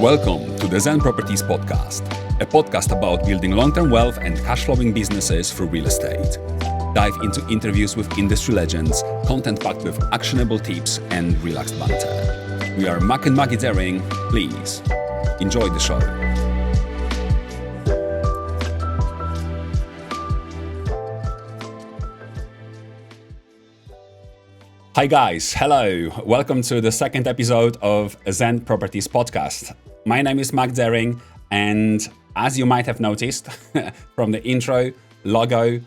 Welcome to the ZEN Properties Podcast, a podcast about building long-term wealth and cash-flowing businesses through real estate. Dive into interviews with industry legends, content packed with actionable tips and relaxed banter. We are Mac and Maggie Daring. Please enjoy the show. Hi guys, hello. Welcome to the second episode of ZEN Properties Podcast. My name is Mac Daring, and as you might have noticed from the intro, logo,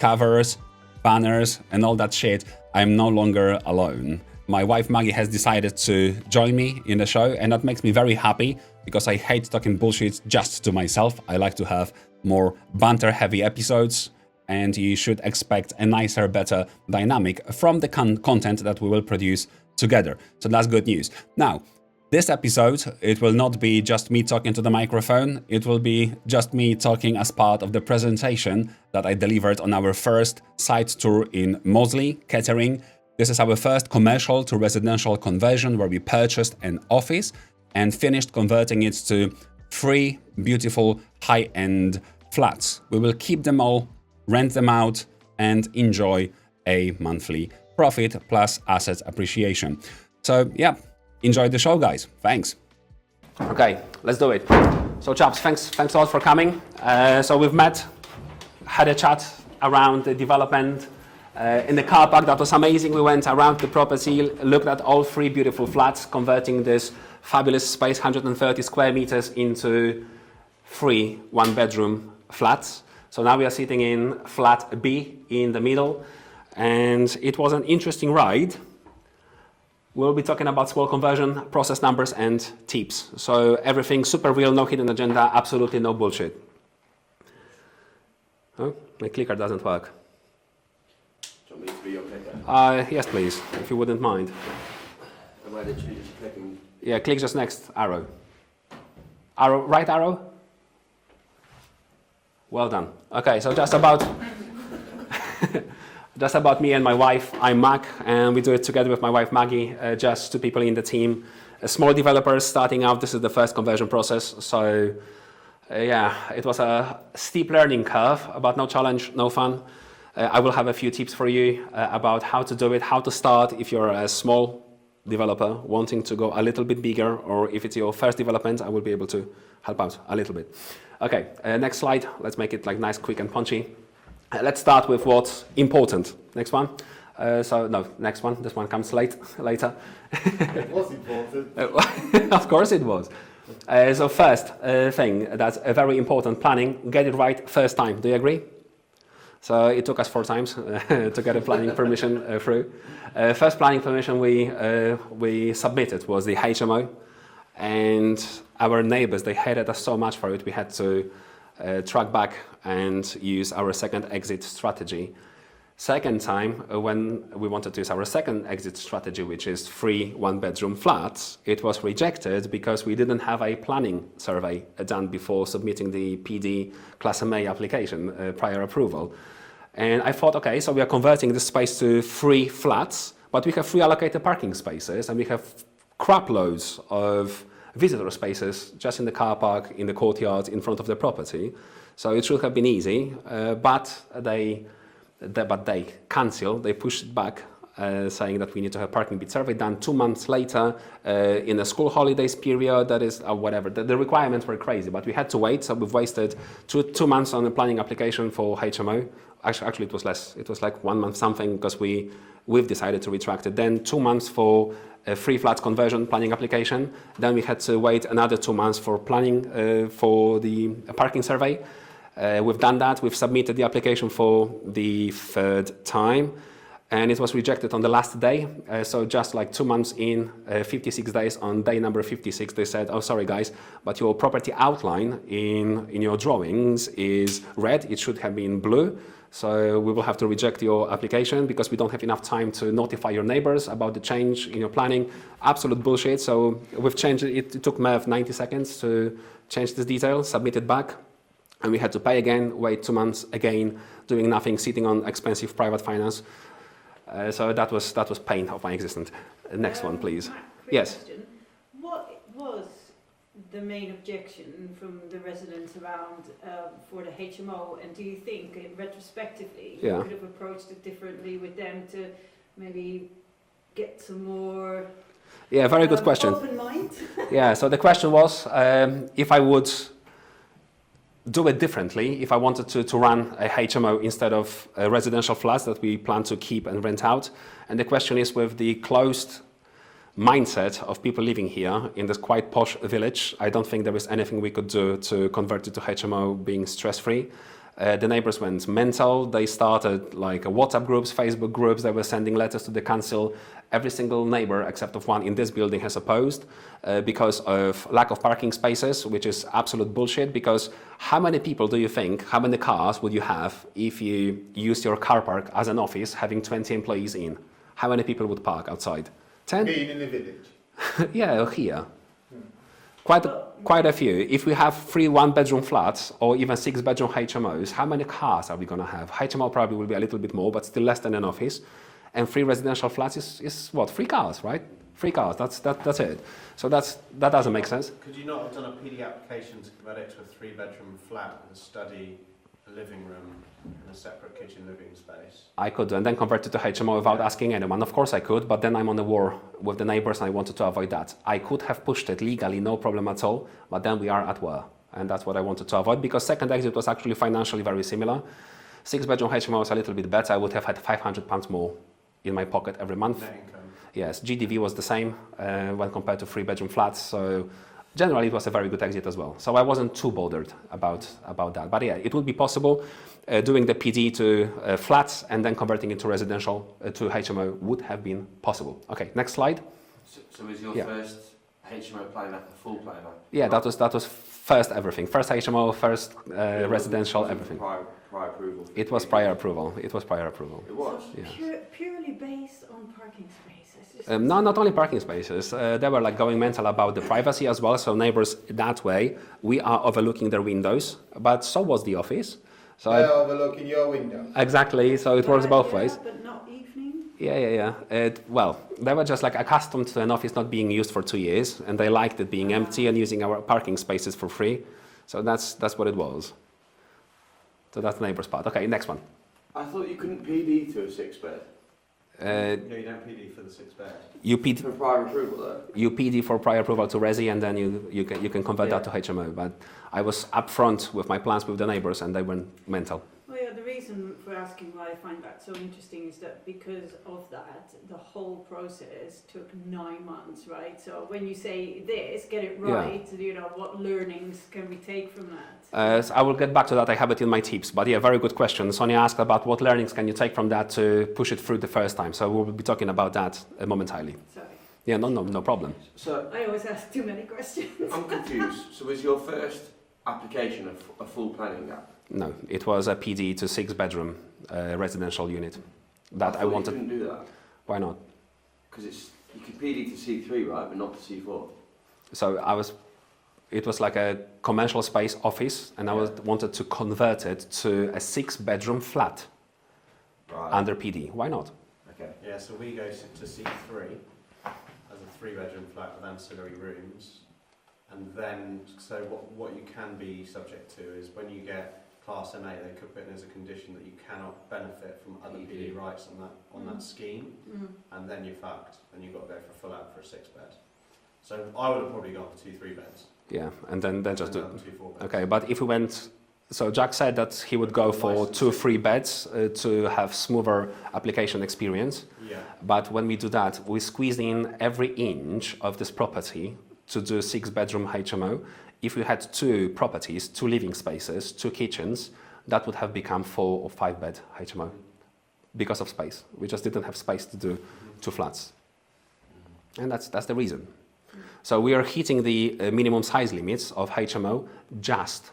covers, banners, and all that shit, I'm no longer alone. My wife Maggie has decided to join me in the show, and that makes me very happy because I hate talking bullshit just to myself. I like to have more banter-heavy episodes, and you should expect a nicer, better dynamic from the content that we will produce together. So that's good news. Now, this episode, it will not be just me talking to the microphone. It will be just me talking as part of the presentation that I delivered on our first site tour in Moseley, Kettering. This is our first commercial to residential conversion where we purchased an office and finished converting it to 3 beautiful high-end flats. We will keep them all, rent them out, and enjoy a monthly profit plus asset appreciation. So yeah, enjoy the show, guys. Thanks. Okay, let's do it. So chaps, thanks a lot for coming. So we've met, had a chat around the development in the car park. That was amazing. We went around the property, looked at all 3 beautiful flats, converting this fabulous space, 130 square meters, into 3 one-bedroom flats. So now we are sitting in flat B in the middle, and it was an interesting ride. We'll be talking about small conversion, process numbers, and tips. So everything super real, no hidden agenda, absolutely no bullshit. Oh, my clicker doesn't work. Do you want me to be your clicker? Yes, please, if you wouldn't mind. Am I literally just clicking? Yeah, click just next arrow. Arrow, right arrow? Well done. Okay, so just about me and my wife. I'm Mac, and we do it together with my wife Maggie, just 2 people in the team. Small developers starting out. This is the first conversion process. So yeah, it was a steep learning curve, but no challenge, no fun. I will have a few tips for you about how to do it, how to start if you're a small developer wanting to go a little bit bigger, or if it's your first development, I will be able to help out a little bit. Okay, next slide. Let's make it like nice, quick, and punchy. Let's start with what's important. Next one. Next one. This one comes later. It was important. Of course it was. So first thing, that's a very important, planning. Get it right first time. Do you agree? So it took us 4 times to get a planning permission through. First planning permission we submitted was the HMO, and our neighbors, they hated us so much for it, we had to track back and use our second exit strategy. Second time, when we wanted to use our second exit strategy, which is 3 one-bedroom flats, it was rejected because we didn't have a planning survey done before submitting the PD Class MA application, prior approval. And I thought, okay, so we are converting this space to 3 flats, but we have 3 allocated parking spaces, and we have crap loads of visitor spaces just in the car park, in the courtyard, in front of the property. So it should have been easy, but they cancelled, they pushed it back, saying that we need to have parking bid survey done 2 months later in a school holidays period. That is whatever. The requirements were crazy, but we had to wait. So we've wasted two months on a planning application for HMO. Actually, it was less. It was like 1 month something because we've decided to retract it. Then 2 months for a 3 flats conversion planning application. Then we had to wait another 2 months for planning for the parking survey. We've done that. We've submitted the application for the 3rd time, and it was rejected on the last day. So just like 2 months in, 56 days, on day number 56, they said, oh, sorry guys, but your property outline in your drawings is red. It should have been blue. So we will have to reject your application because we don't have enough time to notify your neighbors about the change in your planning. Absolute bullshit. So we've changed it. It took Merv 90 seconds to change this detail, submit it back. And we had to pay again, wait 2 months again, doing nothing, sitting on expensive private finance. So that was pain of my existence. Next one, please. Yes. What was the main objection from the residents around for the HMO, and do you think retrospectively you could have approached it differently with them to maybe get some more very good question. Open mind? So the question was if I would do it differently, if I wanted to run a HMO instead of residential flats that we plan to keep and rent out. And the question is, with the closed mindset of people living here in this quite posh village, I don't think there is anything we could do to convert it to HMO being stress-free. The neighbors went mental. They started like WhatsApp groups, Facebook groups. They were sending letters to the council. Every single neighbor, except of one in this building, has opposed because of lack of parking spaces, which is absolute bullshit. Because how many people do you think, how many cars would you have if you used your car park as an office, having 20 employees in? How many people would park outside? 10? Being in the village. Or here. Quite a few. If we have 3 one-bedroom flats or even 6-bedroom HMOs, how many cars are we going to have? HMO probably will be a little bit more, but still less than an office. And 3 residential flats is what? 3 cars, right? 3 cars. That's it. So that doesn't make sense. Could you not have done a PD application to convert it to a 3-bedroom flat with a study, a living room, and a separate kitchen living space? I could, and then convert it to HMO without asking anyone. Of course I could, but then I'm on a war with the neighbors and I wanted to avoid that. I could have pushed it legally, no problem at all, but then we are at war. And that's what I wanted to avoid, because second exit was actually financially very similar. 6-bedroom HMO was a little bit better. I would have had £500 more in my pocket every month. Net income. Yes, GDV was the same when compared to 3-bedroom flats. So generally it was a very good exit as well. So I wasn't too bothered about that. But yeah, it would be possible. Doing the PD to flats and then converting it to residential to HMO would have been possible. Okay, next slide. So was your first HMO plan a full plan? Yeah, that was first everything. First HMO, first residential, everything. Prior approval? It was prior approval. It was. So purely based on parking spaces? No, not only parking spaces. They were like going mental about the privacy as well. So neighbors, that way, we are overlooking their windows, but so was the office. So They're overlooking your window. Exactly. So it works both ways. But not evening? Yeah. Well, they were just like accustomed to an office not being used for 2 years, and they liked it being empty and using our parking spaces for free. So that's what it was. So that's the neighbor's part. Okay, next one. I thought you couldn't PD to a 6-bed. No, you don't PD for the 6-bed. You PD for prior approval, though. You PD for prior approval to Resi, and then you can convert that to HMO. But I was upfront with my plans with the neighbors, and they went mental. Well, yeah, the reason for asking why I find that so interesting is that because of that, the whole process took 9 months, right? So when you say this, get it right, what learnings can we take from that? So I will get back to that. I have it in my tips. But yeah, very good question. Sonia asked about what learnings can you take from that to push it through the first time. So we'll be talking about that momentarily. Sorry. Yeah, no problem. So I always ask too many questions. I'm confused. So was your first application a full planning gap? No, it was a PD to 6-bedroom residential unit. That I wanted. You couldn't do that. Why not? Because you could PD to C3, right, but not to C4. So it was like a commercial space office, and I wanted to convert it to a 6-bedroom flat under PD. Why not? Okay. Yeah, so we go to C3 as a 3-bedroom flat with ancillary rooms. And then, so what you can be subject to is when you get Class MA, they could put in as a condition that you cannot benefit from other PD rights on that scheme, and then you're fucked, and you've got to go for full out for a 6-bed. So I would have probably gone for 2 3-beds. Yeah, and then just do. 2 4-beds. Okay, but if we went, so Jack said that he would go for 2 3-beds to have smoother application experience. Yeah. But when we do that, we squeeze in every inch of this property to do 6-bedroom HMO. If we had 2 properties, 2 living spaces, 2 kitchens, that would have become 4 or 5-bed HMO because of space. We just didn't have space to do 2 flats. And that's the reason. So we are hitting the minimum size limits of HMO just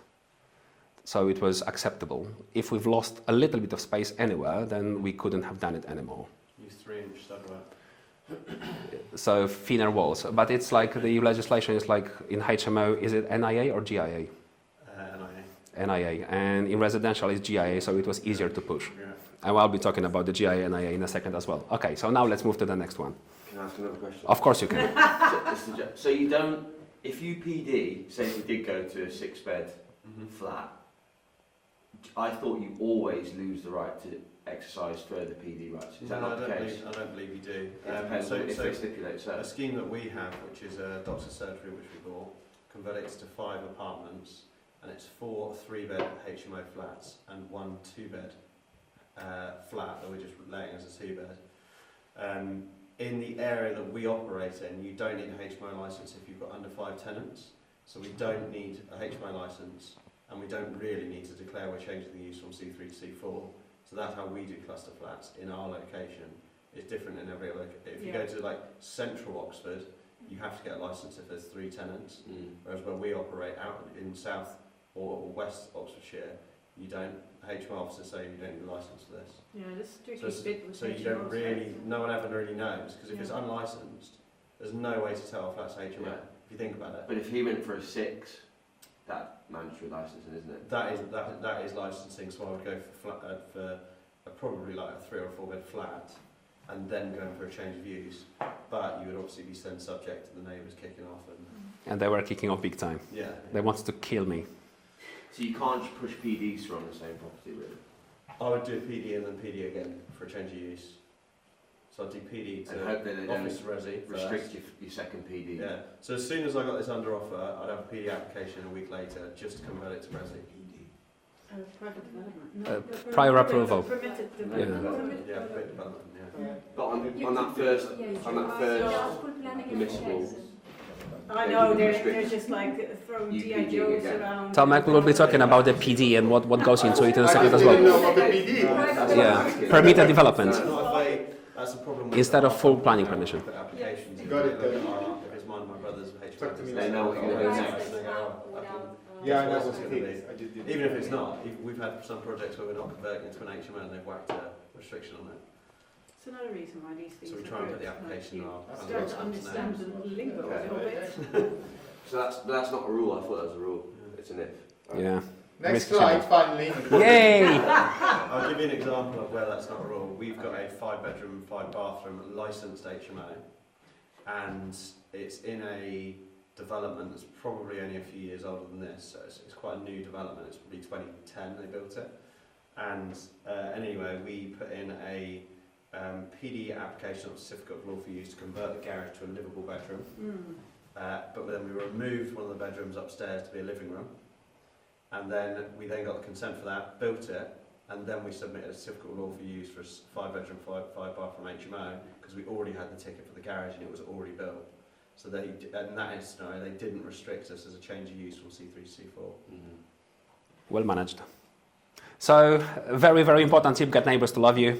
so it was acceptable. If we've lost a little bit of space anywhere, then we couldn't have done it anymore. Use 3-inch stud-work. So thinner walls, but it's like the legislation is like in HMO, is it NIA or GIA? NIA, and in residential it's GIA, so it was easier to push. Yeah. And I'll be talking about the GIA NIA in a second as well. Okay, so now let's move to the next one. Can I ask another question? Of course you can. So you don't If you PD, say if we did go to a 6-bed flat, I thought you always lose the right to exercise further PD rights. Is that not the case? I don't believe you do. It depends on if they stipulate so. A scheme that we have, which is a doctor's surgery which we bought, converts to 5 apartments, and it's 4 3-bed HMO flats and 1 2-bed flat that we're just laying as a 2-bed. In the area that we operate in, you don't need a HMO licence if you've got under 5 tenants. So we don't need a HMO licence, and we don't really need to declare we're changing the use from C3 to C4. So that's how we do cluster flats in our location. It's different in every location. If you go to like central Oxford, you have to get a licence if there's 3 tenants. Whereas where we operate out in south or west Oxfordshire, you don't. HMO officers say you don't need a licence for this. Yeah, this tricky bit with So you don't really, no one ever really knows, because if it's unlicensed, there's no way to tell if that's HMO, if you think about it. But if he went for a 6, that's mandatory licensing, isn't it? That is licensing, so I would go for probably like a 3 or 4-bed flat, and then going for a change of use. But you would obviously be then subject to the neighbours kicking off. And they were kicking off big time. Yeah. They wanted to kill me. So you can't just push PDs through on the same property, really? I would do a PD and then PD again for a change of use. So I'd do PD And hope that they to don't office to resi. restrict your second PD. Yeah. So as soon as I got this under offer, I'd have a PD application a week later just to convert it to resi. Private development. No, prior approval. Permitted Yeah. development. Yeah, big development, yeah. But on that first permissible, I know, they're just like throwing You G.I. PDing Joes again. around. Tomek will be talking about the PD and what goes into it in a second as well. Yeah, permitted development That's a problem with instead of full planning permission. the applications. Got it. If it's mine and my brother's Talk to me HMO, they know what you're going to do next. Yeah, I know That's what's what it it's is. I did. even if it's not, we've had some projects where we're not converting into an HMO and they've whacked a restriction on it. It's another reason why these things So we are try and good. put the application Like on. you start to understand the lingo a little bit. So that's not a rule. I thought that was a rule. It's an if. Yeah. Next Mr. slide, finally. Yay! I'll give you an example of where that's not a rule. We've got a 5-bedroom, 5-bathroom licensed HMO, and it's in a development that's probably only a few years older than this, so it's quite a new development. It's probably 2010 they built it, and anyway, we put in a PD application or certificate of lawful use to convert the garage to a livable bedroom. But then we removed one of the bedrooms upstairs to be a living room, and then we got the consent for that, built it, and then we submitted a certificate of lawful use for a 5-bedroom, 5-bathroom HMO because we already had the ticket for the garage and it was already built. So in that scenario, they didn't restrict us as a change of use from C3 to C4. Well managed. So, very, very important tip, get neighbors to love you.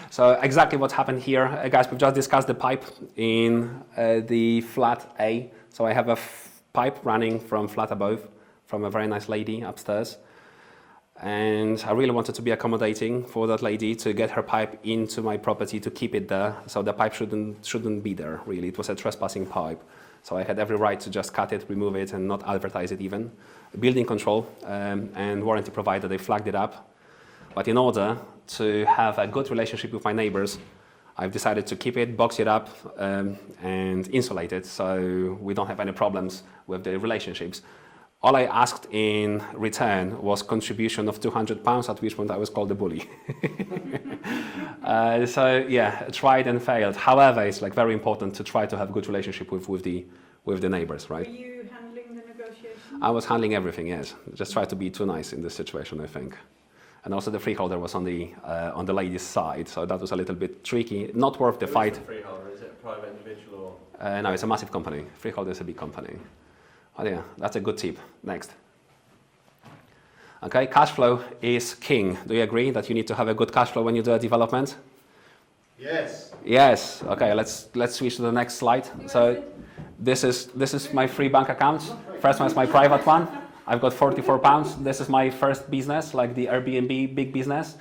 So, exactly what happened here. Guys, we've just discussed the pipe in the flat A. So, I have a pipe running from flat above, from a very nice lady upstairs. And I really wanted to be accommodating for that lady to get her pipe into my property to keep it there. So, the pipe shouldn't be there, really. It was a trespassing pipe. So, I had every right to just cut it, remove it, and not advertise it even. Building control and warranty provider, they flagged it up. But in order to have a good relationship with my neighbors, I've decided to keep it, box it up, and insulate it so we don't have any problems with the relationships. All I asked in return was contribution of £200, at which point I was called a bully. So yeah, tried and failed. However, it's like very important to try to have a good relationship with the neighbors, right? Were you handling the negotiation? I was handling everything, yes. Just try to be too nice in this situation, I think. And also the freeholder was on the lady's side, so that was a little bit tricky. Not worth the fight. Who is the freeholder? Is it a private individual or? No, it's a massive company. Freeholder is a big company. Oh yeah, that's a good tip. Next. Okay, cash flow is king. Do you agree that you need to have a good cash flow when you do a development? Yes. Yes. Okay, let's switch to the next slide. So this is my free bank account. First one is my private one. I've got £44. This is my first business, like the Airbnb big business.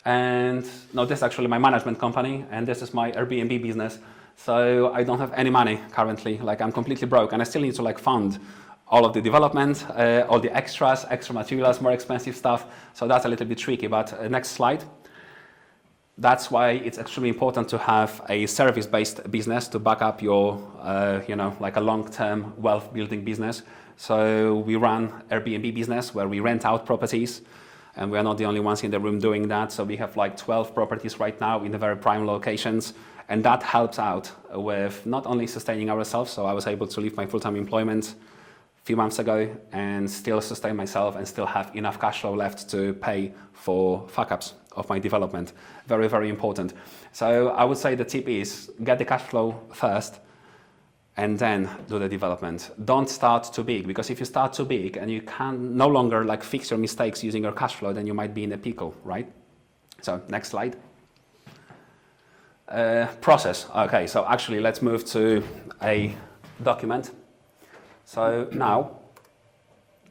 And no, this is actually my management company, and this is my Airbnb business. So I don't have any money currently. Like I'm completely broke, and I still need to like fund all of the development, all the extras, extra materials, more expensive stuff. So that's a little bit tricky. But next slide. That's why it's extremely important to have a service-based business to back up your, like a long-term wealth-building business. So we run Airbnb business where we rent out properties, and we are not the only ones in the room doing that. So we have like 12 properties right now in the very prime locations, and that helps out with not only sustaining ourselves. So I was able to leave my full-time employment a few months ago and still sustain myself and still have enough cash flow left to pay for fuck-ups of my development. Very, very important. So I would say the tip is get the cash flow first and then do the development. Don't start too big, because if you start too big and you can no longer like fix your mistakes using your cash flow, then you might be in a pickle, right? So next slide. Process. Okay, so actually let's move to a document. So now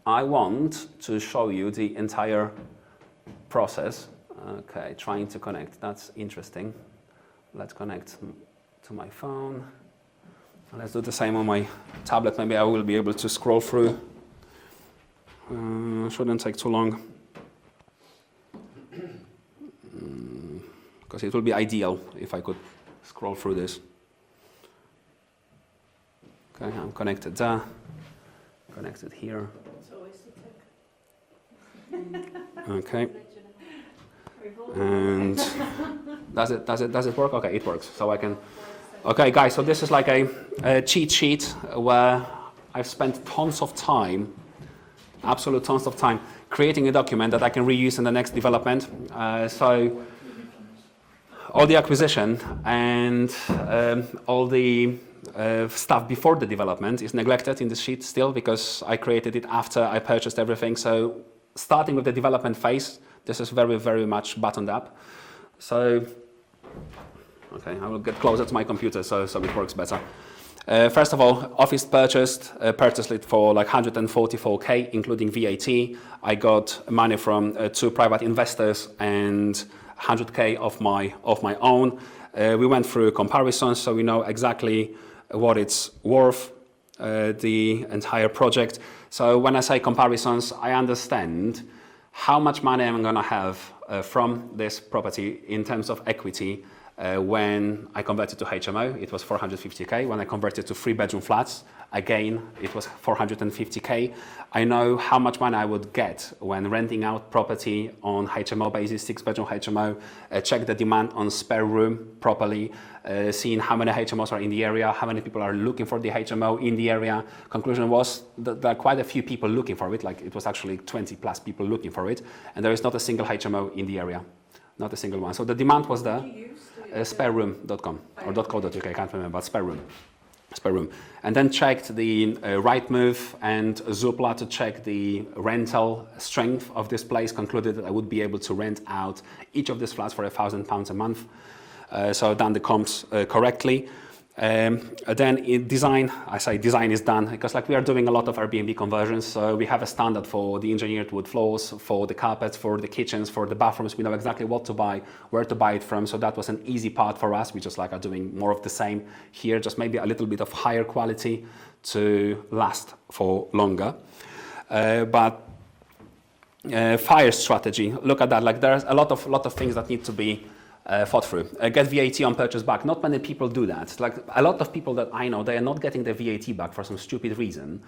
I want to show you the entire process. Okay, trying to connect. That's interesting. Let's connect to my phone. Let's do the same on my tablet. Maybe I will be able to scroll through. Shouldn't take too long. Because it will be ideal if I could scroll through this. Okay, I'm connected there. Connected here. It's always the tech. Okay. And does it work? Okay, it works. So I can. Okay, guys. So this is like a cheat sheet where I've spent tons of time, absolute tons of time, creating a document that I can reuse in the next development. So all the acquisition and all the stuff before the development is neglected in this sheet still, because I created it after I purchased everything. So starting with the development phase, this is very, very much buttoned up. So, okay, I will get closer to my computer so it works better. First of all, office purchased it for like 144k, including VAT. I got money from 2 private investors and 100k of my own. We went through comparisons, so we know exactly what it's worth, the entire project. So when I say comparisons, I understand how much money I'm going to have from this property in terms of equity. When I converted to HMO, it was 450k. When I converted to 3-bedroom flats, again, it was 450k. I know how much money I would get when renting out property on HMO basis, 6-bedroom HMO, check the demand on spare room properly, seeing how many HMOs are in the area, how many people are looking for the HMO in the area. Conclusion was that there are quite a few people looking for it, like it was actually 20 plus people looking for it, and there is not a single HMO in the area, not a single one. So the demand was there. Spareroom.com or .co.uk, I can't remember, but spare room. And then checked the Rightmove and Zoopla to check the rental strength of this place, concluded that I would be able to rent out each of these flats for £1,000 a month. So I've done the comps correctly. Then in design, I say design is done because like we are doing a lot of Airbnb conversions. So we have a standard for the engineered wood floors, for the carpets, for the kitchens, for the bathrooms. We know exactly what to buy, where to buy it from. So that was an easy part for us. We just like are doing more of the same here, just maybe a little bit of higher quality to last for longer. But fire strategy, look at that. Like there's a lot of things that need to be thought through. Get VAT on purchase back. Not many people do that. Like a lot of people that I know, they are not getting the VAT back for some stupid reason.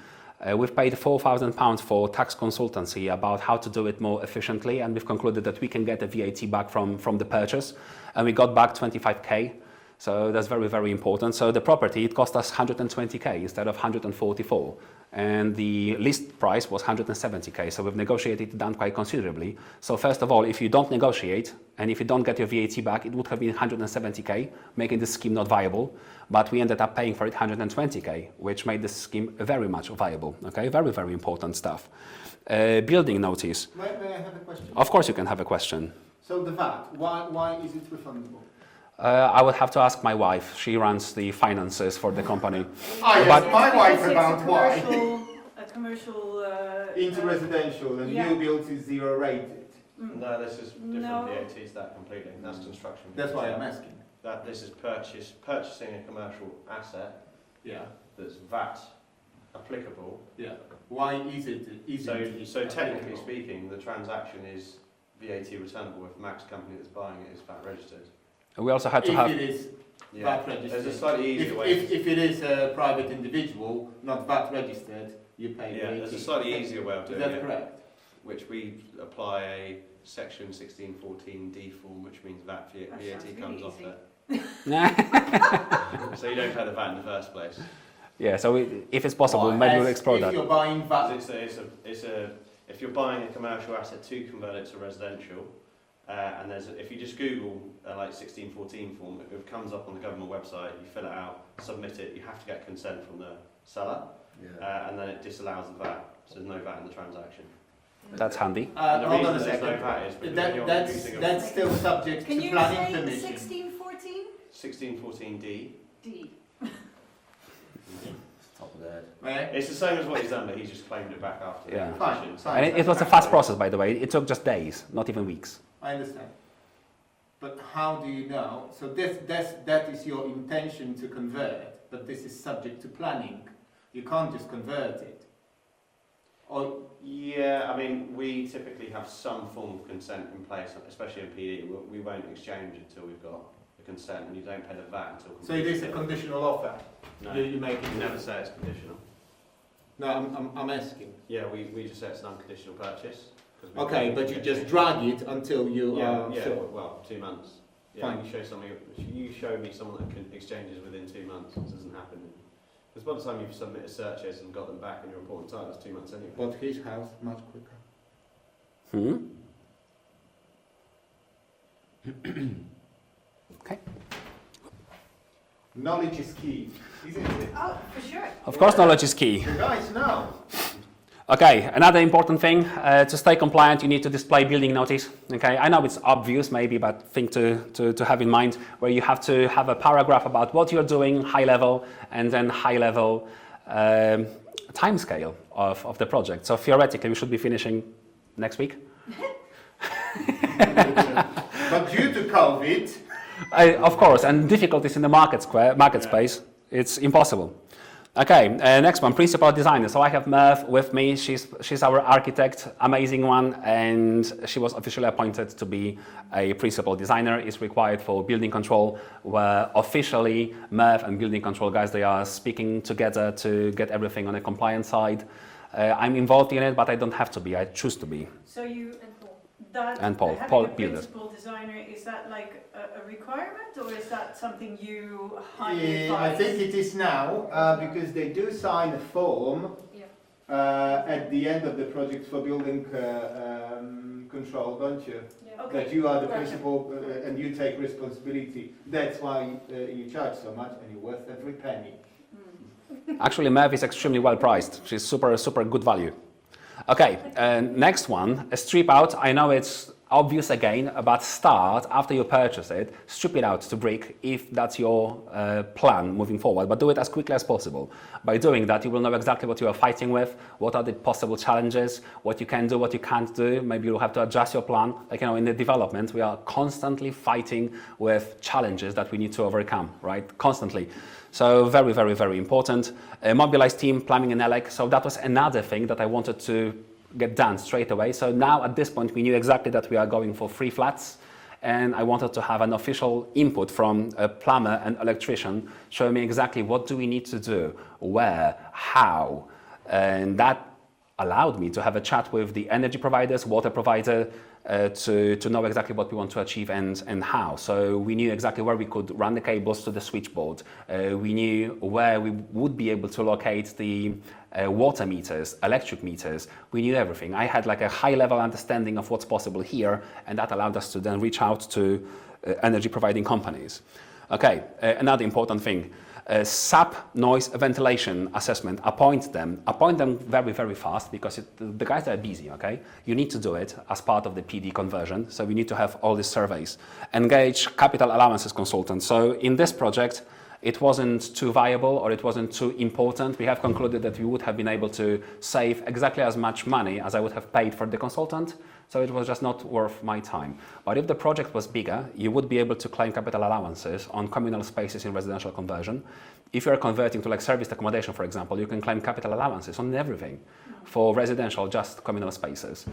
We've paid £4,000 for tax consultancy about how to do it more efficiently, and we've concluded that we can get the VAT back from the purchase, and we got back 25k. So that's very, very important. So the property, it cost us 120k instead of 144. And the list price was 170k. So we've negotiated it down quite considerably. So first of all, if you don't negotiate and if you don't get your VAT back, it would have been 170k, making this scheme not viable. But we ended up paying for it 120k, which made this scheme very much viable. Okay, very, very important stuff. Building notice. May I have a question? Of course you can have a question. So the VAT, why is it refundable? I would have to ask my wife. She runs the finances for the company. Yes, But my wife It's about why. a commercial Into residential and yeah. new builds is 0 rated. No, this is different. No. VAT is that completely. That's construction. That's why I'm asking. That this is purchasing a commercial asset Yeah, that's VAT applicable. yeah. Why is it? So technically speaking, the transaction is VAT returnable if Max company that's buying it is VAT registered. We also had to If have. it is Yeah. VAT registered. There's a slightly easier way. If it is a private individual, not VAT registered, you pay Yeah, VAT. there's a slightly easier way of Is doing that it, correct? which we apply a section 1614D form, which means That sounds VAT really comes off easy. there. So you don't pay the VAT in the first place. Yeah, so if it's possible, Or maybe as we'll explore if that. you're buying VAT. If you're buying a commercial asset to convert it to residential, and if you just Google like 1614 form, it comes up on the government website. You fill it out, submit it. You have to get consent from the seller, and then it disallows the VAT. So there's no VAT in the transaction. That's handy. And the Hold on reason a there's no second. VAT is because when you're using a That's still subject Can to you planning say permission. 1614? 1614D. D. Top of the head. Right? It's the same as what he's done, but he's just claimed it back after. Yeah. the Fine, acquisition. fine. And it was a fast process, by the way. It took just days, not even weeks. I understand. But how do you know? So that is your intention to convert, but this is subject to planning. You can't just convert it. Or Yeah, I mean, we typically have some form of consent in place, especially in PD. We won't exchange until we've got the consent, and you don't pay the VAT until so it is a completion. conditional offer. No, You make it. you never say it's conditional. No, I'm asking. Yeah, we just say it's an unconditional purchase. 'cause we Okay, don't but you just exchange. drag it until you Yeah, are yeah. sure. Well, 2 months. Yeah, Fine. you show me someone that can exchanges within 2 months. It doesn't happen. Because by the time you've submitted searches and got them back in your report and title, it's 2 months anyway. But his house much quicker. Okay. Knowledge is key, isn't it? Oh, for sure. Of course, knowledge is key. The guys know. Okay, another important thing, to stay compliant, you need to display building notice. Okay, I know it's obvious maybe, but thing to have in mind, where you have to have a paragraph about what you're doing, high level, and then high level time scale of the project. So theoretically, we should be finishing next week. But due to COVID, Of course, and difficulties in the market space, it's impossible. Okay, next one, principal designer. So I have Merv with me. She's our architect, amazing one, and she was officially appointed to be a principal designer. It's required for building control, where officially Merv and building control guys, they are speaking together to get everything on a compliant side. I'm involved in it, but I don't have to be. I choose to be. So you that And Paul. having Paul a builders. principal designer, is that like a requirement, or is that something you highly yeah, I advise? think it is now, because they do sign a form at the end of the project for building control, don't you? Yeah. Okay. That you are the Gotcha. principal and you take responsibility. That's why you charge so much and you're worth every penny. Actually, Merv is extremely well priced. She's super good value. Okay, next one, a strip out. I know it's obvious again, but start after you purchase it, strip it out to brick if that's your plan moving forward, but do it as quickly as possible. By doing that, you will know exactly what you are fighting with, what are the possible challenges, what you can do, what you can't do. Maybe you'll have to adjust your plan. Like, in the development, we are constantly fighting with challenges that we need to overcome, right? Constantly. So very important. Mobilized team, plumbing and elec. So that was another thing that I wanted to get done straight away. So now at this point, we knew exactly that we are going for 3 flats. And I wanted to have an official input from a plumber and electrician showing me exactly what do we need to do, where, how. And that allowed me to have a chat with the energy providers, water provider, to know exactly what we want to achieve and how. So we knew exactly where we could run the cables to the switchboard. We knew where we would be able to locate the water meters, electric meters. We knew everything. I had like a high level understanding of what's possible here, and that allowed us to then reach out to energy providing companies. Okay, another important thing. SAP noise ventilation assessment, appoint them very fast, because the guys are busy, okay? You need to do it as part of the PD conversion, so we need to have all these surveys. Engage capital allowances consultants. So in this project, it wasn't too viable or it wasn't too important. We have concluded that we would have been able to save exactly as much money as I would have paid for the consultant, so it was just not worth my time. But if the project was bigger, you would be able to claim capital allowances on communal spaces in residential conversion. If you're converting to like serviced accommodation, for example, you can claim capital allowances on everything. For residential, just communal spaces.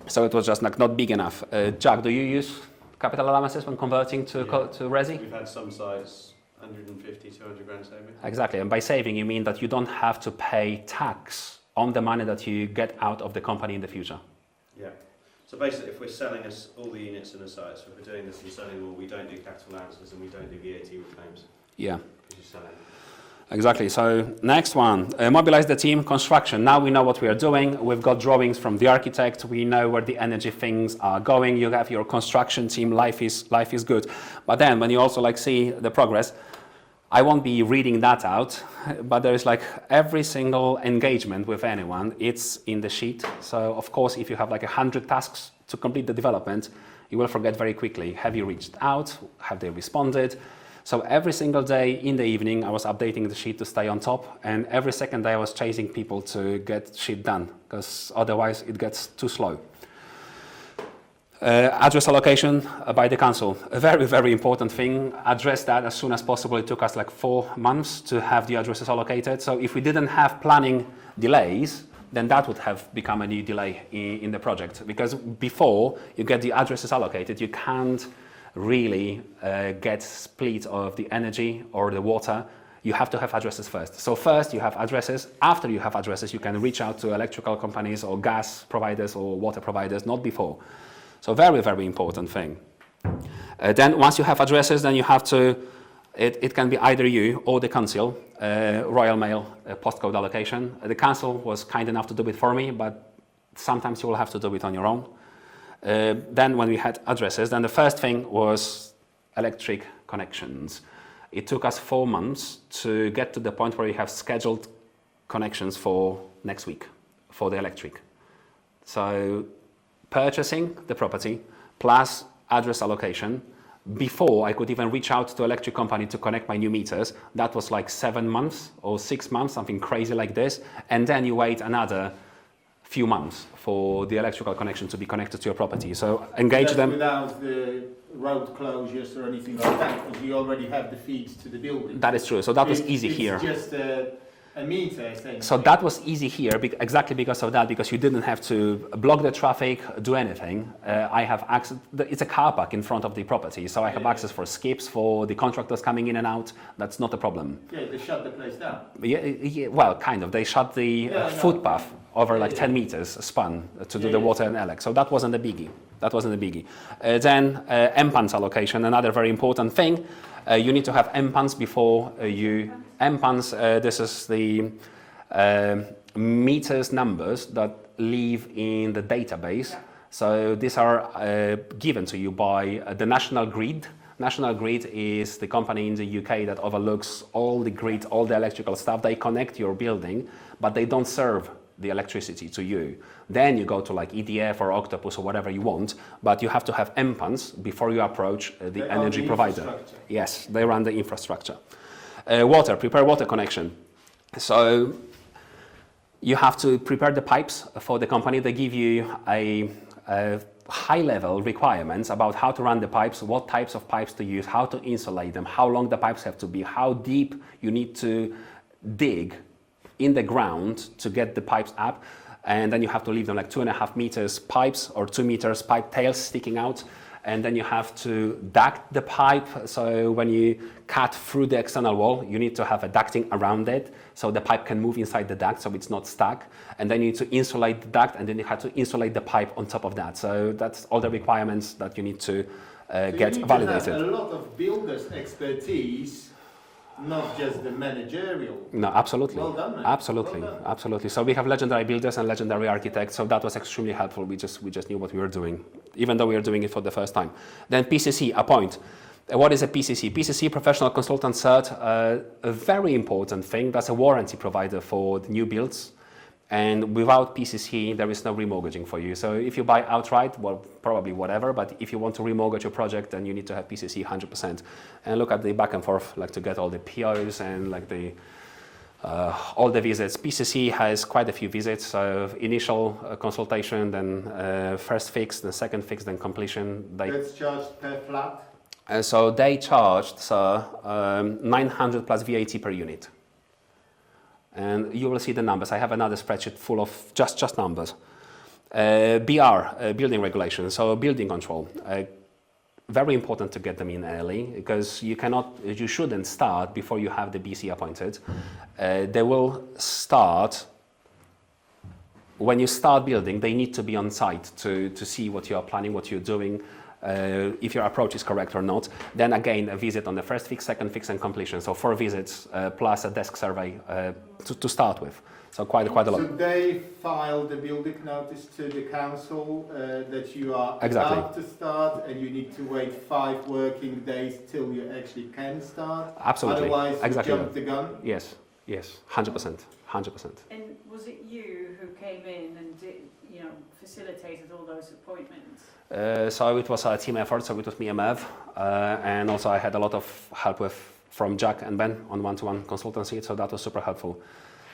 So it was just like not big enough. Jack, do you use capital allowances when converting to to resi. We've had some sites 150, 200 grand saving. Exactly, and by saving you mean that you don't have to pay tax on the money that you get out of the company in the future. Yeah. So basically, if we're selling us all the units in a site, so if we're doing this and selling all, we don't do capital allowances and we don't do VAT reclaims. Yeah. Because you're selling. Exactly. So next one, mobilize the team, construction. Now we know what we are doing. We've got drawings from the architect. We know where the energy things are going. You have your construction team. Life is good. But then when you also like see the progress, I won't be reading that out, but there is like every single engagement with anyone, it's in the sheet. So of course, if you have like 100 tasks to complete the development, you will forget very quickly. Have you reached out? Have they responded? So every single day in the evening, I was updating the sheet to stay on top, and every second day I was chasing people to get shit done, because otherwise it gets too slow. Address allocation by the council, a very, very important thing. Address that as soon as possible. It took us like 4 months to have the addresses allocated. So if we didn't have planning delays, then that would have become a new delay in the project. Because before you get the addresses allocated, you can't really get split of the energy or the water. You have to have addresses first. So first you have addresses. After you have addresses, you can reach out to electrical companies or gas providers or water providers, not before. So very, very important thing. Then once you have addresses, then you have to, it can be either you or the council, Royal Mail postcode allocation. The council was kind enough to do it for me, but sometimes you will have to do it on your own. Then when we had addresses, then the first thing was electric connections. It took us 4 months to get to the point where we have scheduled connections for next week for the electric. So purchasing the property plus address allocation before I could even reach out to electric company to connect my new meters. That was like 7 months or 6 months, something crazy like this. And then you wait another few months for the electrical connection to be connected to your property. So engage them. Without the road closures or anything like that, because you already have the feeds to the building. That is true. So that was easy here. It's just a meter, essentially. So that was easy here, exactly because of that, because you didn't have to block the traffic, do anything. I have access, it's a car park in front of the property, so I have access for skips, for the contractors coming in and out. That's not a problem. Yeah, they shut the place down. Yeah, well, kind of. They shut the footpath over like 10 meters span to do the water and elec. So that wasn't a biggie. Then MPANS allocation, another very important thing. You need to have MPANS before you... MPANS, this is the meters numbers that live in the database. Yeah. So these are given to you by the National Grid. National Grid is the company in the UK that overlooks all the grid, all the electrical stuff. They connect your building, but they don't serve the electricity to you. Then you go to like EDF or Octopus or whatever you want, but you have to have MPANS before you approach the energy provider. Yes, they run the infrastructure. Water, prepare water connection. So you have to prepare the pipes for the company. They give you a high-level requirements about how to run the pipes, what types of pipes to use, how to insulate them, how long the pipes have to be, how deep you need to dig in the ground to get the pipes up, and then you have to leave them like 2.5 meters pipes or 2 meters pipe tails sticking out, and then you have to duct the pipe. So when you cut through the external wall, you need to have a ducting around it so the pipe can move inside the duct so it's not stuck, and then you need to insulate the duct, and then you have to insulate the pipe on top of that. So that's all the requirements that you need to get validated. You need to have a lot of builders' expertise, not just the managerial. No, absolutely. Well done, man. Absolutely, well done. Absolutely. So we have legendary builders and legendary architects, so that was extremely helpful. We just knew what we were doing, even though we were doing it for the first time. Then PCC, appoint. What is a PCC? PCC, Professional Consultant Cert, a very important thing. That's a warranty provider for the new builds. And without PCC, there is no remortgaging for you. So if you buy outright, well, probably whatever, but if you want to remortgage your project, then you need to have PCC 100%. And look at the back and forth, like to get all the POs and like the all the visits. PCC has quite a few visits, so initial consultation, then first fix, then second fix, then completion. That's charged per flat? So they charged 900 plus VAT per unit. And you will see the numbers. I have another spreadsheet full of just numbers. BR, building regulations, so building control. very important to get them in early because you shouldn't start before you have the BC appointed. They will start when you start building. They need to be on site to see what you are planning, what you're doing, if your approach is correct or not. Then again, a visit on the first fix, second fix, and completion. So 4 visits plus a desk survey to start with. So quite a lot. So they file the building notice to the council that you are Exactly. about to start, and you need to wait 5 working days till you actually can start. Absolutely. Otherwise, Exactly. you jump the gun. Yes, 100%. And was it you who came in and facilitated all those appointments? So it was a team effort. So it was me and Merv, and also I had a lot of help from Jack and Ben on one-to-one consultancy. So that was super helpful.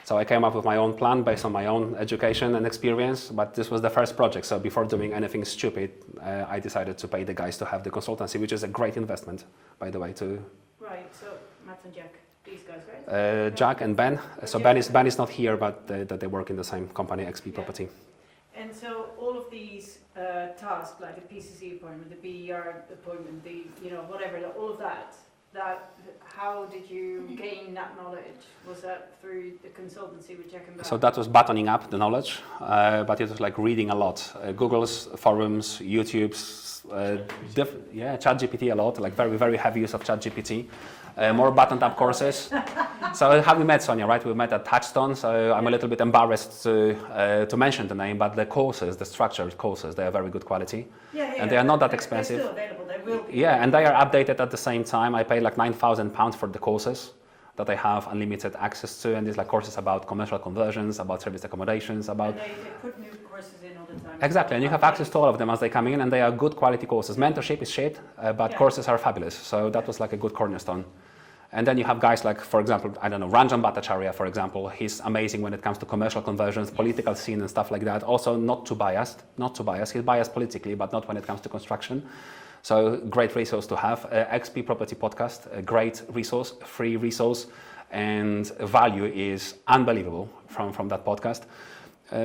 So I came up with my own plan based on my own education and experience, but this was the first project. So before doing anything stupid, I decided to pay the guys to have the consultancy, which is a great investment, by the way. Right. So Matt and Jack, these guys, right? Jack and Ben. So Ben is not here, but they work in the same company, XP Property. And so all of these tasks, like the PCC appointment, the BER appointment, whatever, all of that, how did you gain that knowledge? Was that through the consultancy with Jack and Ben? So that was buttoning up the knowledge, but it was like reading a lot. Google's, forums, YouTube's, ChatGPT a lot, like very, very heavy use of ChatGPT. More buttoned up courses. So how we met, Sonia, right? We met at Touchstone, so I'm a little bit embarrassed to mention the name, but the courses, the structured courses, they are very good quality. And they are not that expensive. They're still available, they will be. Yeah, and they are updated at the same time. I paid like £9,000 for the courses that I have unlimited access to, and these like courses about commercial conversions, about serviced accommodations, about... And they put new courses in all the time. Exactly, and you have access to all of them as they come in, and they are good quality courses. Mentorship is shit, but courses are fabulous, so that was like a good cornerstone. And then you have guys like, for example, I don't know, Ranjan Bhattacharya, for example. He's amazing when it comes to commercial conversions, political scene and stuff like that. Also not too biased. He's biased politically, but not when it comes to construction. So great resource to have. XP Property Podcast, a great resource, free resource, and value is unbelievable from that podcast.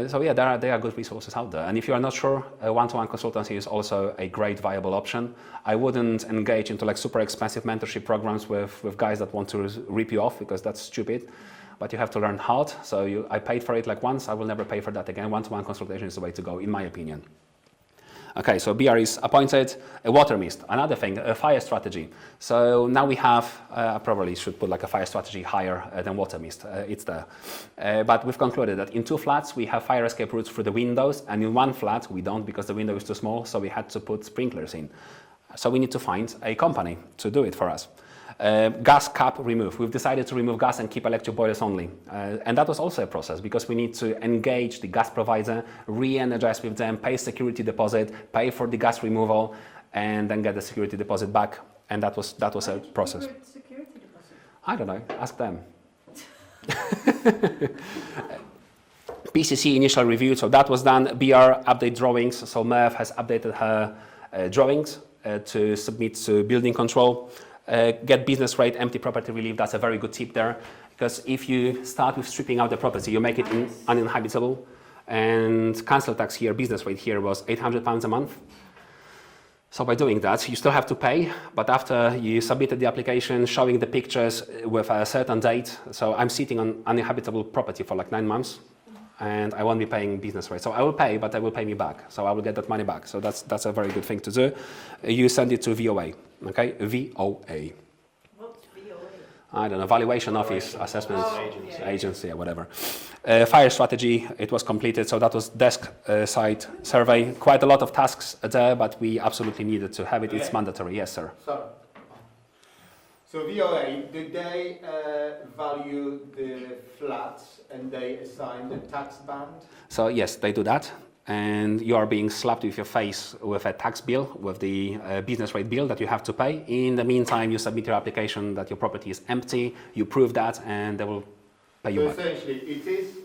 So yeah, there are good resources out there. And if you are not sure, one-to-one consultancy is also a great viable option. I wouldn't engage into like super expensive mentorship programs with guys that want to rip you off, because that's stupid. But you have to learn hard. So I paid for it like once, I will never pay for that again. One-to-one consultation is the way to go, in my opinion. Okay, so BR is appointed. A water mist, another thing, a fire strategy. So now we have, I probably should put like a fire strategy higher than water mist, it's there. But we've concluded that in 2 flats we have fire escape routes through the windows, and in 1 flat we don't, because the window is too small, so we had to put sprinklers in. So we need to find a company to do it for us. Gas cap remove. We've decided to remove gas and keep electric boilers only. And that was also a process, because we need to engage the gas provider, re-energize with them, pay security deposit, pay for the gas removal, and then get the security deposit back. And that was a process. Security deposit? I don't know, ask them. PCC initial review, so that was done. BR update drawings, so Merv has updated her drawings to submit to building control. Get business rate, empty property relief, that's a very good tip there. Because if you start with stripping out the property, you make it uninhabitable. And council tax here, business rate here was £800 a month. So by doing that, you still have to pay, but after you submitted the application, showing the pictures with a certain date, so I'm sitting on uninhabitable property for like 9 months, and I won't be paying business rate. So I will pay, but they will pay me back. So I will get that money back. So that's a very good thing to do. You send it to VOA, okay? VOA. What's VOA? I don't know, Valuation Office, Assessment Agency, or whatever. Fire strategy, it was completed. So that was desk side survey. Quite a lot of tasks there, but we absolutely needed to have it. It's mandatory. Yes, sir. So VOA, did they value the flats and they assign the tax band? So yes, they do that. And you are being slapped with your face with a tax bill, with the business rate bill that you have to pay. In the meantime, you submit your application that your property is empty, you prove that, and they will pay you back. Essentially, it is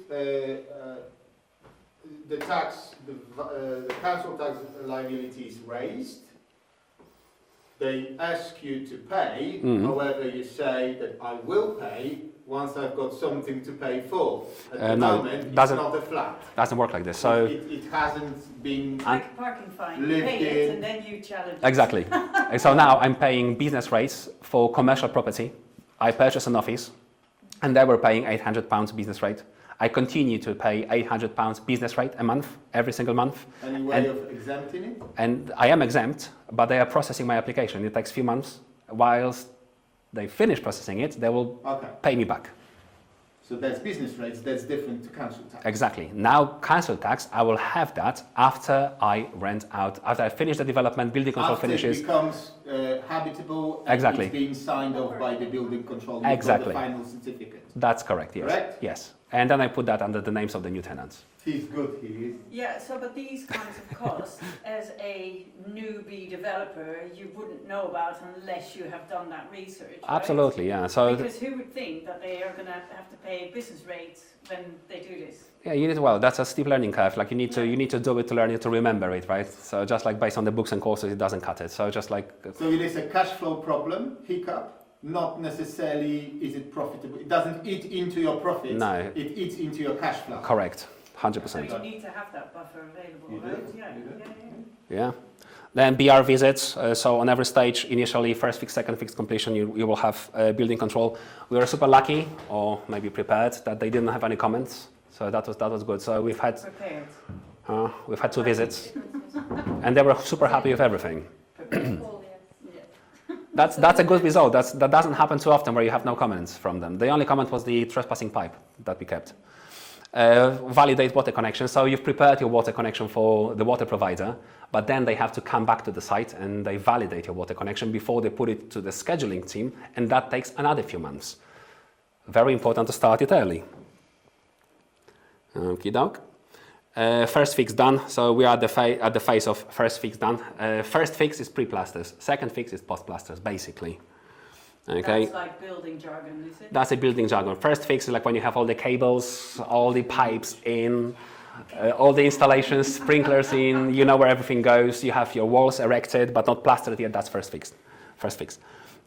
the tax, the council tax liability is raised. They ask you to pay, however you say that I will pay once I've got something to pay for. At the No, moment, it's doesn't- not a flat. Doesn't work like this. So It hasn't been Like a parking fine, you lived pay it in. and then you challenge it. exactly. And so now I'm paying business rates for commercial property. I purchased an office, and they were paying £800 business rate. I continue to pay £800 business rate a month, every single month. any way of exempting it. And I am exempt, but they are processing my application. It takes a few months. Whilst they finish processing it, they will Okay. pay me back. So that's business rates, that's different to council tax. Exactly. Now, council tax, I will have that after I rent out, after I finish the development, building control After finishes. it becomes habitable and Exactly. it's being signed off by the building control, you've got Exactly. the final certificate. That's correct, yes. Correct? Yes. And then I put that under the names of the new tenants. He's good, he is. Yeah, so but these kinds of costs, as a newbie developer, you wouldn't know about unless you have done that research, right? Absolutely, yeah. So, Because who would think that they are going to have to pay business rates when they do this? yeah, you need, well, that's a steep learning curve. Like you need to do it to learn it, to remember it, right? So just like based on the books and courses, it doesn't cut it. So just like, So it is a cash flow problem, hiccup, not necessarily is it profitable. It doesn't eat into your profit, No. it eats into your cash flow. correct, So 100%. you need to have that buffer available, You do, right? Yeah, you do. yeah. Yeah. Then BR visits. So on every stage, initially first fix, second fix completion, you will have building control. We were super lucky, or maybe prepared, that they didn't have any comments. So that was good. So we've had 2 visits, and they were super happy with everything. That's a good result. That doesn't happen too often where you have no comments from them. The only comment was the trespassing pipe that we kept. Validate water connection. So you've prepared your water connection for the water provider, but then they have to come back to the site and they validate your water connection before they put it to the scheduling team, and that takes another few months. Very important to start it early. Okie doke. First fix done. So we are at the phase of first fix done. First fix is pre-plasters. Second fix is post-plasters, basically. Okay. That's like building jargon, is it? That's a building jargon. First fix is like when you have all the cables, all the pipes in, all the installations, sprinklers in, you know where everything goes. You have your walls erected but not plastered yet. That's first fix. First fix.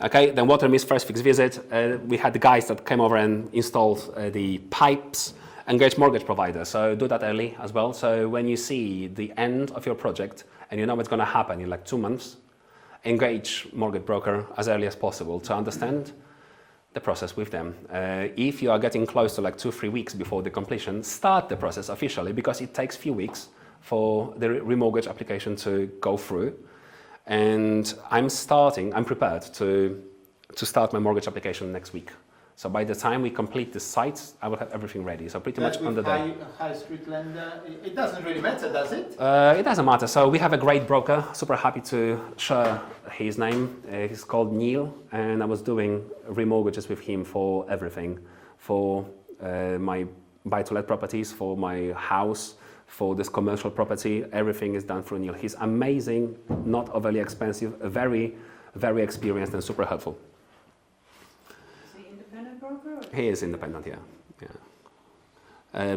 Okay, then water miss first fix visit. We had the guys that came over and installed the pipes. Engage mortgage provider, so do that early as well. So when you see the end of your project and you know what's going to happen in like 2 months, engage mortgage broker as early as possible to understand the process with them. If you are getting close to like 2-3 weeks before the completion, start the process officially, because it takes a few weeks for the remortgage application to go through. And I'm prepared to start my mortgage application next week. So by the time we complete the sites, I will have everything ready. So pretty much on the day. High street lender, it doesn't really matter, does it? It doesn't matter. So we have a great broker. Super happy to share his name. He's called Neil, and I was doing remortgages with him for everything, for my buy-to-let properties, for my house, for this commercial property. Everything is done through Neil. He's amazing, not overly expensive, very, very experienced and super helpful. He is independent, yeah.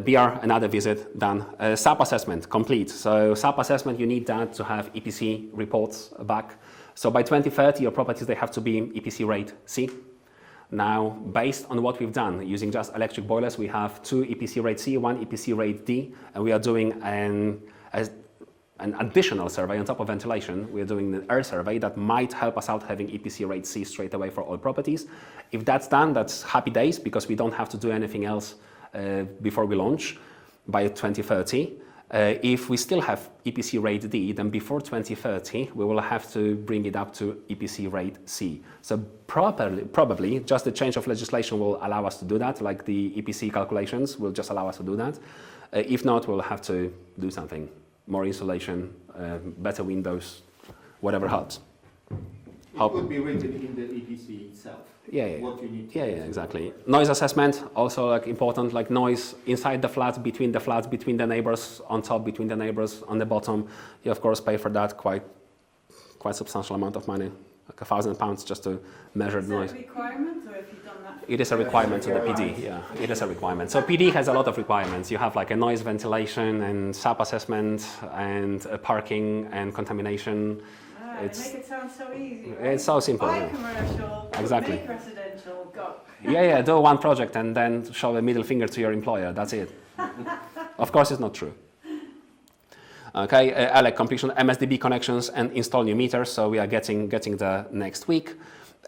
BR, another visit done. SAP assessment, complete. So SAP assessment, you need that to have EPC reports back. So by 2030, your properties, they have to be EPC rate C. Now, based on what we've done, using just electric boilers, we have 2 EPC rate C, 1 EPC rate D, and we are doing an additional survey on top of ventilation. We are doing an air survey that might help us out having EPC rate C straight away for all properties. If that's done, that's happy days, because we don't have to do anything else before we launch by 2030. If we still have EPC rate D, then before 2030, we will have to bring it up to EPC rate C. So probably just the change of legislation will allow us to do that, like the EPC calculations will just allow us to do that. If not, we'll have to do something. More insulation, better windows, whatever helps. It could be written in the EPC itself. Yeah. What you need to Yeah, exactly. Noise assessment, also like important, like noise inside the flats, between the neighbors, on top, between the neighbors, on the bottom. You of course pay for that quite substantial amount of money, like £1,000 just to measure the noise. Is that a requirement, or have you done that? It is a requirement to the PD, yeah, it is a requirement. So PD has a lot of requirements. You have like a noise ventilation and SAP assessment and parking and contamination. They make it sound so easy, right? It's so simple. Buy Yeah. commercial, Exactly. make residential, go. Yeah, do one project and then show a middle finger to your employer. That's it. Of course, it's not true. Okay, ELEC completion, MSDB connections and install new meters. So we are getting the next week.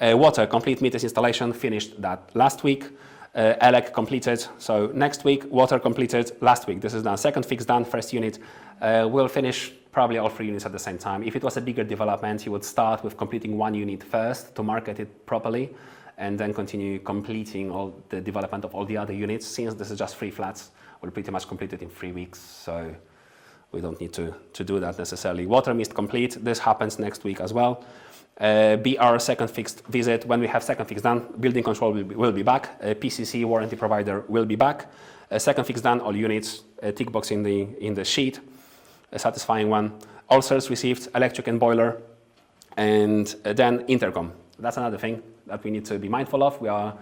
Water complete meters installation, finished that last week. ELEC completed, so next week. Water completed last week. This is done. Second fix done. First unit. We'll finish probably all 3 units at the same time. If it was a bigger development, you would start with completing 1 unit first to market it properly, and then continue completing all the development of all the other units. Since this is just 3 flats, we'll pretty much complete it in 3 weeks. So we don't need to do that necessarily. Water mist complete. This happens next week as well. BR second fixed visit. When we have second fix done, building control will be back. PCC warranty provider will be back. Second fix done, all units. Tick box in the sheet. A satisfying one. All sales received, electric and boiler, and then intercom. That's another thing that we need to be mindful of. We are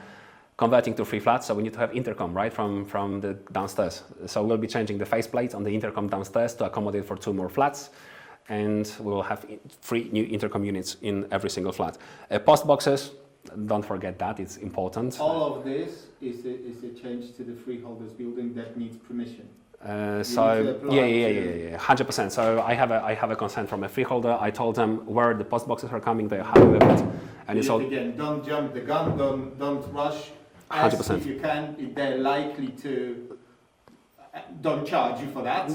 converting to 3 flats, so we need to have intercom right from the downstairs. So we'll be changing the faceplate on the intercom downstairs to accommodate for 2 more flats, and we will have 3 new intercom units in every single flat. Post boxes, don't forget that, it's important. All of this is a change to the freeholders building that needs permission. So yeah, 100%. So I have a consent from a freeholder. I told them where the post boxes are coming. They're happy with it, and it's all. Again, don't jump the gun. Don't rush. 100%. If you can, if they're likely to. Don't charge you for that.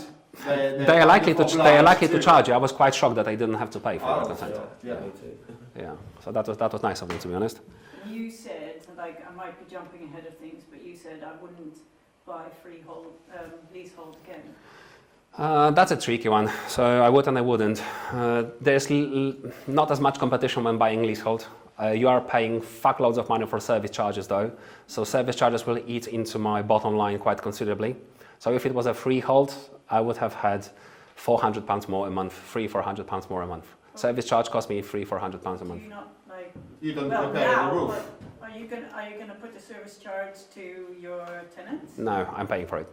They are likely to charge you. I was quite shocked that I didn't have to pay for the consent. Yeah. Me too. Yeah. So that was nice of them, to be honest. You said, like, I might be jumping ahead of things, but you said I wouldn't buy freehold, leasehold again. That's a tricky one. So I would and I wouldn't. There's not as much competition when buying leasehold. You are paying fuckloads of money for service charges though. So service charges will eat into my bottom line quite considerably. So if it was a freehold, I would have had £400 more a month, £300-400 more a month. Service charge cost me £300-400 a month. Do you not, like, You don't well, repair now, the roof. but are you gonna put the service charge to your tenants? No, I'm paying for it.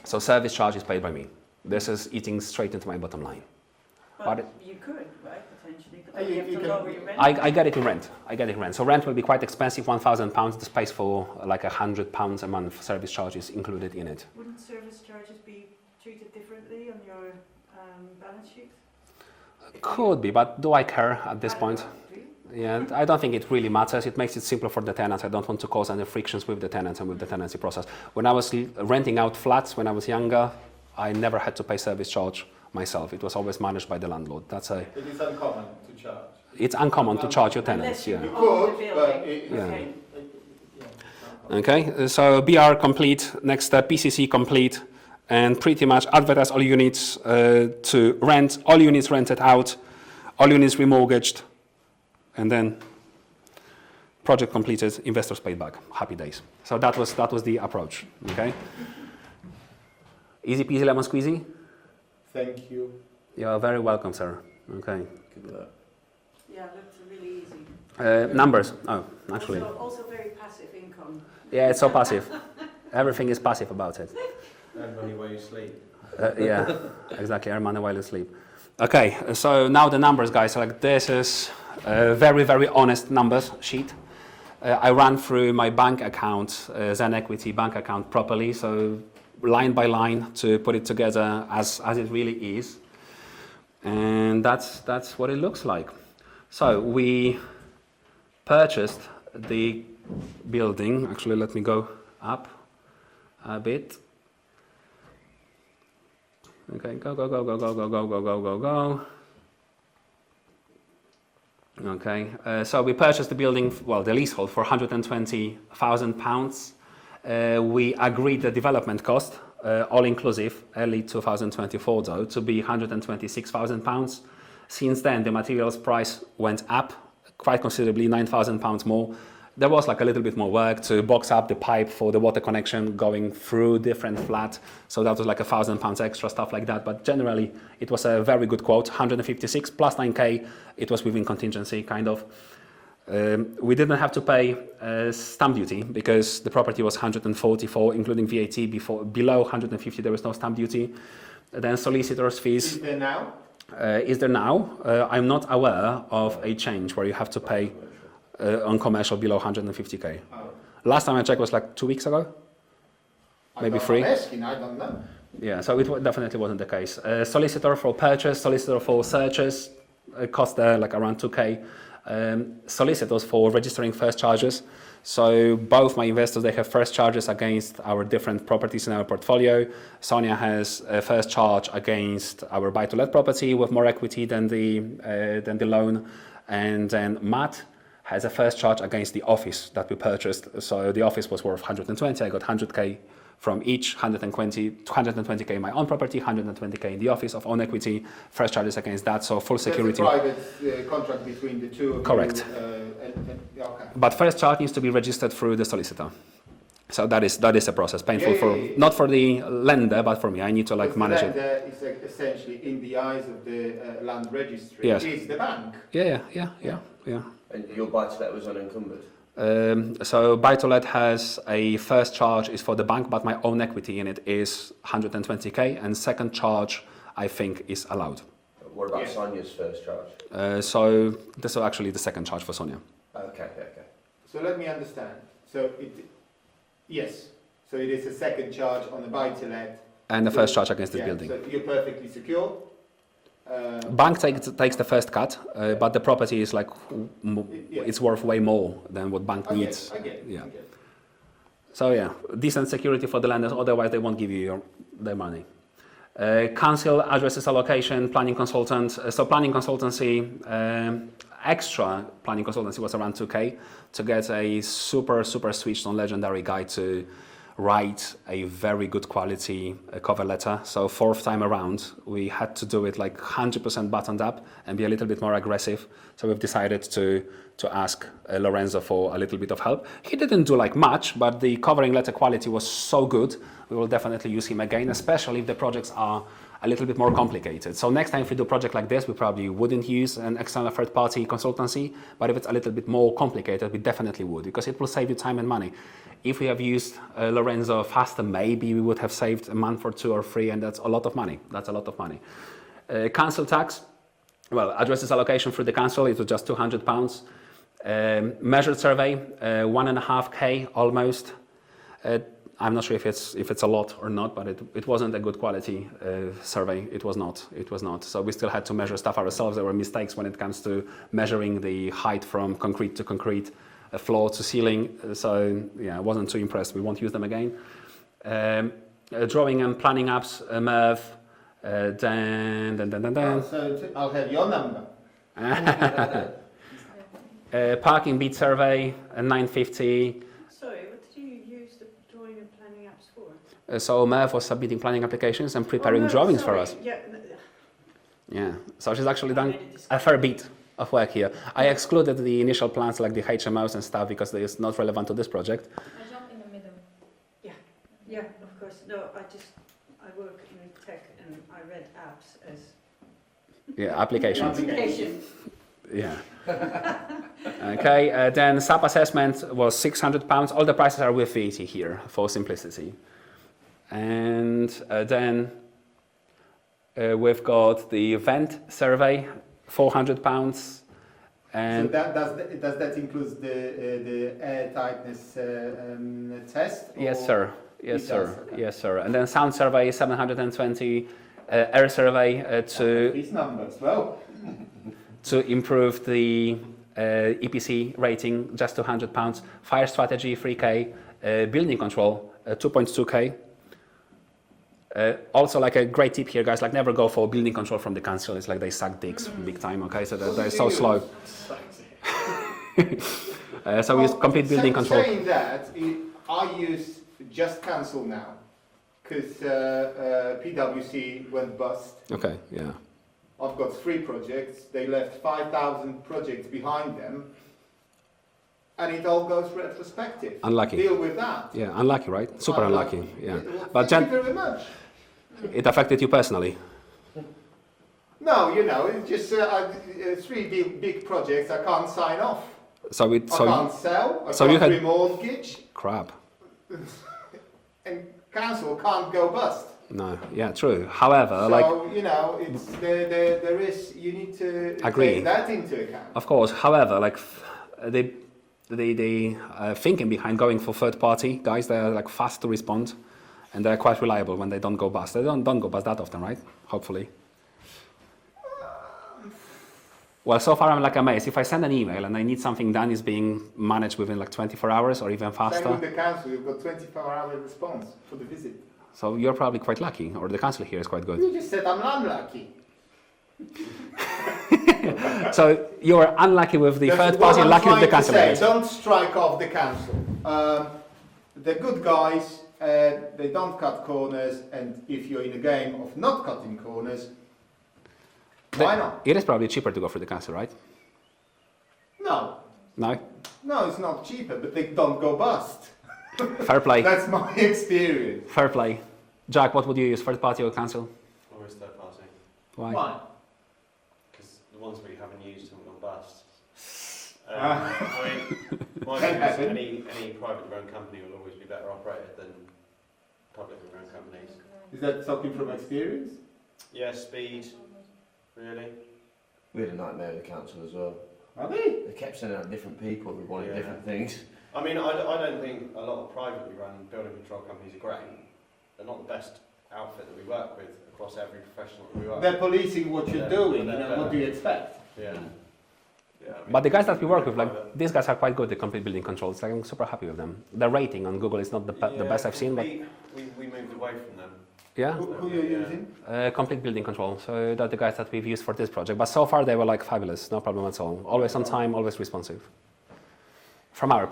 So service charge is paid by me. This is eating straight into my bottom line. But you could, right, potentially, but then You you have to can- lower your rent. I get it in rent. So rent will be quite expensive, £1,000. This pays for like £100 a month. Service charge is included in it. Wouldn't service charges be treated differently on your balance sheet? Could be, but do I care at this point? Do you? Yeah, I don't think it really matters. It makes it simpler for the tenants. I don't want to cause any frictions with the tenants and with the tenancy process. When I was renting out flats when I was younger, I never had to pay service charge myself. It was always managed by the landlord. It is uncommon to charge. It's uncommon to charge your tenants. Unless you Yeah. You own the could, but building. Yeah. Okay. Okay, so BR complete, next step PCC complete, and pretty much advertise all units to rent, all units rented out, all units remortgaged, and then project completed, investors paid back, happy days. So that was the approach, okay? Easy peasy lemon squeezy? Thank you. You're very welcome, sir. Okay. Good luck. Yeah, that's really easy. Numbers, oh, actually. Also very passive income. Yeah, it's so passive. Everything is passive about it. Earn money while you sleep. Yeah, exactly. Earn money while you sleep. Okay, so now the numbers, guys. Like this is a very, very honest numbers sheet. I ran through my bank account, ZEN Equity bank account properly, so line by line to put it together as it really is, and that's what it looks like. So we purchased the building. Actually, let me go up a bit. Okay, go. Okay, so we purchased the building, well, the leasehold for £120,000. We agreed the development cost, all inclusive, early 2024 though, to be £126,000. Since then, the materials price went up quite considerably, £9,000 more. There was like a little bit more work to box up the pipe for the water connection going through different flats. So that was like £1,000 extra, stuff like that. But generally, it was a very good quote, 156 plus 9K. It was within contingency, kind of. We didn't have to pay stamp duty because the property was 144, including VAT. Below 150, there was no stamp duty. Then solicitors' fees. Is there now? Is there now? I'm not aware of a change where you have to pay on commercial below 150k. Last time I checked was like 2 weeks ago. Maybe I'm 3. asking, I don't know. Yeah, so it definitely wasn't the case. Solicitor for purchase, solicitor for searches, cost there like around 2k. Solicitors for registering first charges. So both my investors, they have first charges against our different properties in our portfolio. Sonia has a first charge against our buy-to-let property with more equity than the loan, and then Matt has a first charge against the office that we purchased. So the office was worth 120. I got 100k from each, 120k my own property, 120k in the office of own equity. First charges against that, so full security. That's a private contract between the two of Correct. you. Okay. But first charge needs to be registered through the solicitor. So that is a process, painful not for the lender, but for me. I need to like manage it. The lender is essentially in the eyes of the land registry. Yes. Is the bank. Yeah. And your buy-to-let was unencumbered? So buy-to-let has a first charge is for the bank, but my own equity in it is 120k, and second charge I think is allowed. What about Yeah. Sonia's first charge? So this is actually the second charge for Sonia. Okay. So let me understand. So so it is a second charge on the buy-to-let. And the first charge against this Yeah, building. So you're perfectly secure. Bank takes the first cut, but the property is like it's worth way more than what bank needs. I get it. Yeah. So yeah, decent security for the lenders. Otherwise, they won't give you their money. Council addresses allocation, planning consultant. So planning consultancy, extra planning consultancy was around 2k to get a super switched on legendary guy to write a very good quality cover letter. So fourth time around, we had to do it like 100% buttoned up and be a little bit more aggressive. So we've decided to ask Lorenzo for a little bit of help. He didn't do like much, but the covering letter quality was so good, we will definitely use him again, especially if the projects are a little bit more complicated. So next time if we do a project like this, we probably wouldn't use an external third-party consultancy, but if it's a little bit more complicated, we definitely would, because it will save you time and money. If we have used Lorenzo faster, maybe we would have saved a month or 2 or 3, and that's a lot of money. Council tax, well, addresses allocation through the council, it was just £200. Measured survey, 1.5k almost. I'm not sure if it's a lot or not, but it wasn't a good quality survey. It was not. So we still had to measure stuff ourselves. There were mistakes when it comes to measuring the height from concrete to concrete, floor to ceiling. So yeah, I wasn't too impressed. We won't use them again. Drawing and planning apps, MERV. So I'll have your number. Parking beat survey, 950. Sorry, what did you use the drawing and planning apps for? So MERV was submitting planning applications and preparing drawings for us. Yeah, so she's actually done a fair bit of work here. I excluded the initial plans like the HMOs and stuff because they is not relevant to this project. I jump in the middle. Yeah, of course. No, I work in tech and I read apps as Yeah, applications. application. Yeah. Okay, then SAP assessment was £600. All the prices are with VAT here for simplicity. And then we've got the vent survey, £400. And So does that include the air tightness test? yes, or- sir. It does, okay. Yes, sir. And then sound survey, 720. Air survey These numbers, well. to improve the EPC rating, just £200. Fire strategy, 3k. Building control, 2.2k. Also, like a great tip here, guys, like never go for building control from the council. It's like they suck dicks big time, okay? So they're so slow. So we use complete building control. Saying that, I use just council now, because PwC went bust. Okay, yeah. I've got 3 projects. They left 5,000 projects behind them, and it all goes retrospective. Unlucky. Deal with that. Yeah, unlucky, right? Super unlucky. Yeah. Well, But thank you very much. it affected you personally. No, it's just 3 big projects I can't sign off. So I can't sell. I so you can't had- remortgage, crap. and council can't go bust. No, yeah, true. However, So, you know, it's there is, you need to Agree. take that into account. of course, however, like the thinking behind going for third party guys, they're like fast to respond, and they're quite reliable when they don't go bust. They don't go bust that often, right? Hopefully. Well, so far I'm like amazed. If I send an email and I need something done, it's being managed within like 24 hours or even Same faster. with the council, you've got 24-hour response for the visit. So you're probably quite lucky, or the council here is quite good. You just said I'm unlucky. So you were unlucky with the That's third what party, I'm lucky with the trying to council. say. Don't strike off the council. They're good guys, they don't cut corners, and if you're in a game of not cutting corners, why not? It is probably cheaper to go for the council, right? No. No? No, it's not cheaper, but they don't go bust. Fair play. That's my experience. Fair play. Jack, what would you use, third party or council? Always third party. Why? Why? Because the ones we haven't used haven't gone bust. Ah. I mean, my Can view is happen. any privately run company will always be better operated than publicly run companies. Is that talking from experience? Yeah, speed, really. We had a nightmare with the council as well. Are they? They kept sending out different people who wanted Yeah. different things. I mean, I don't think a lot of privately run building control companies are great. They're not the best outfit that we work with across every professional that we work They're with. policing what you're Yeah, doing, but you they're know, what better. do you expect? Yeah. Yeah, I mean, But the guys that we work with, like private- these guys are quite good. The complete building controls. Like, I'm super happy with them. The rating on Google is not the best I've seen, but we moved away from them. yeah, Who you're Yeah. using? complete building control. So that's the guys that we've used for this project. But so far they were like fabulous, no problem at all. Always on time, always responsive. From our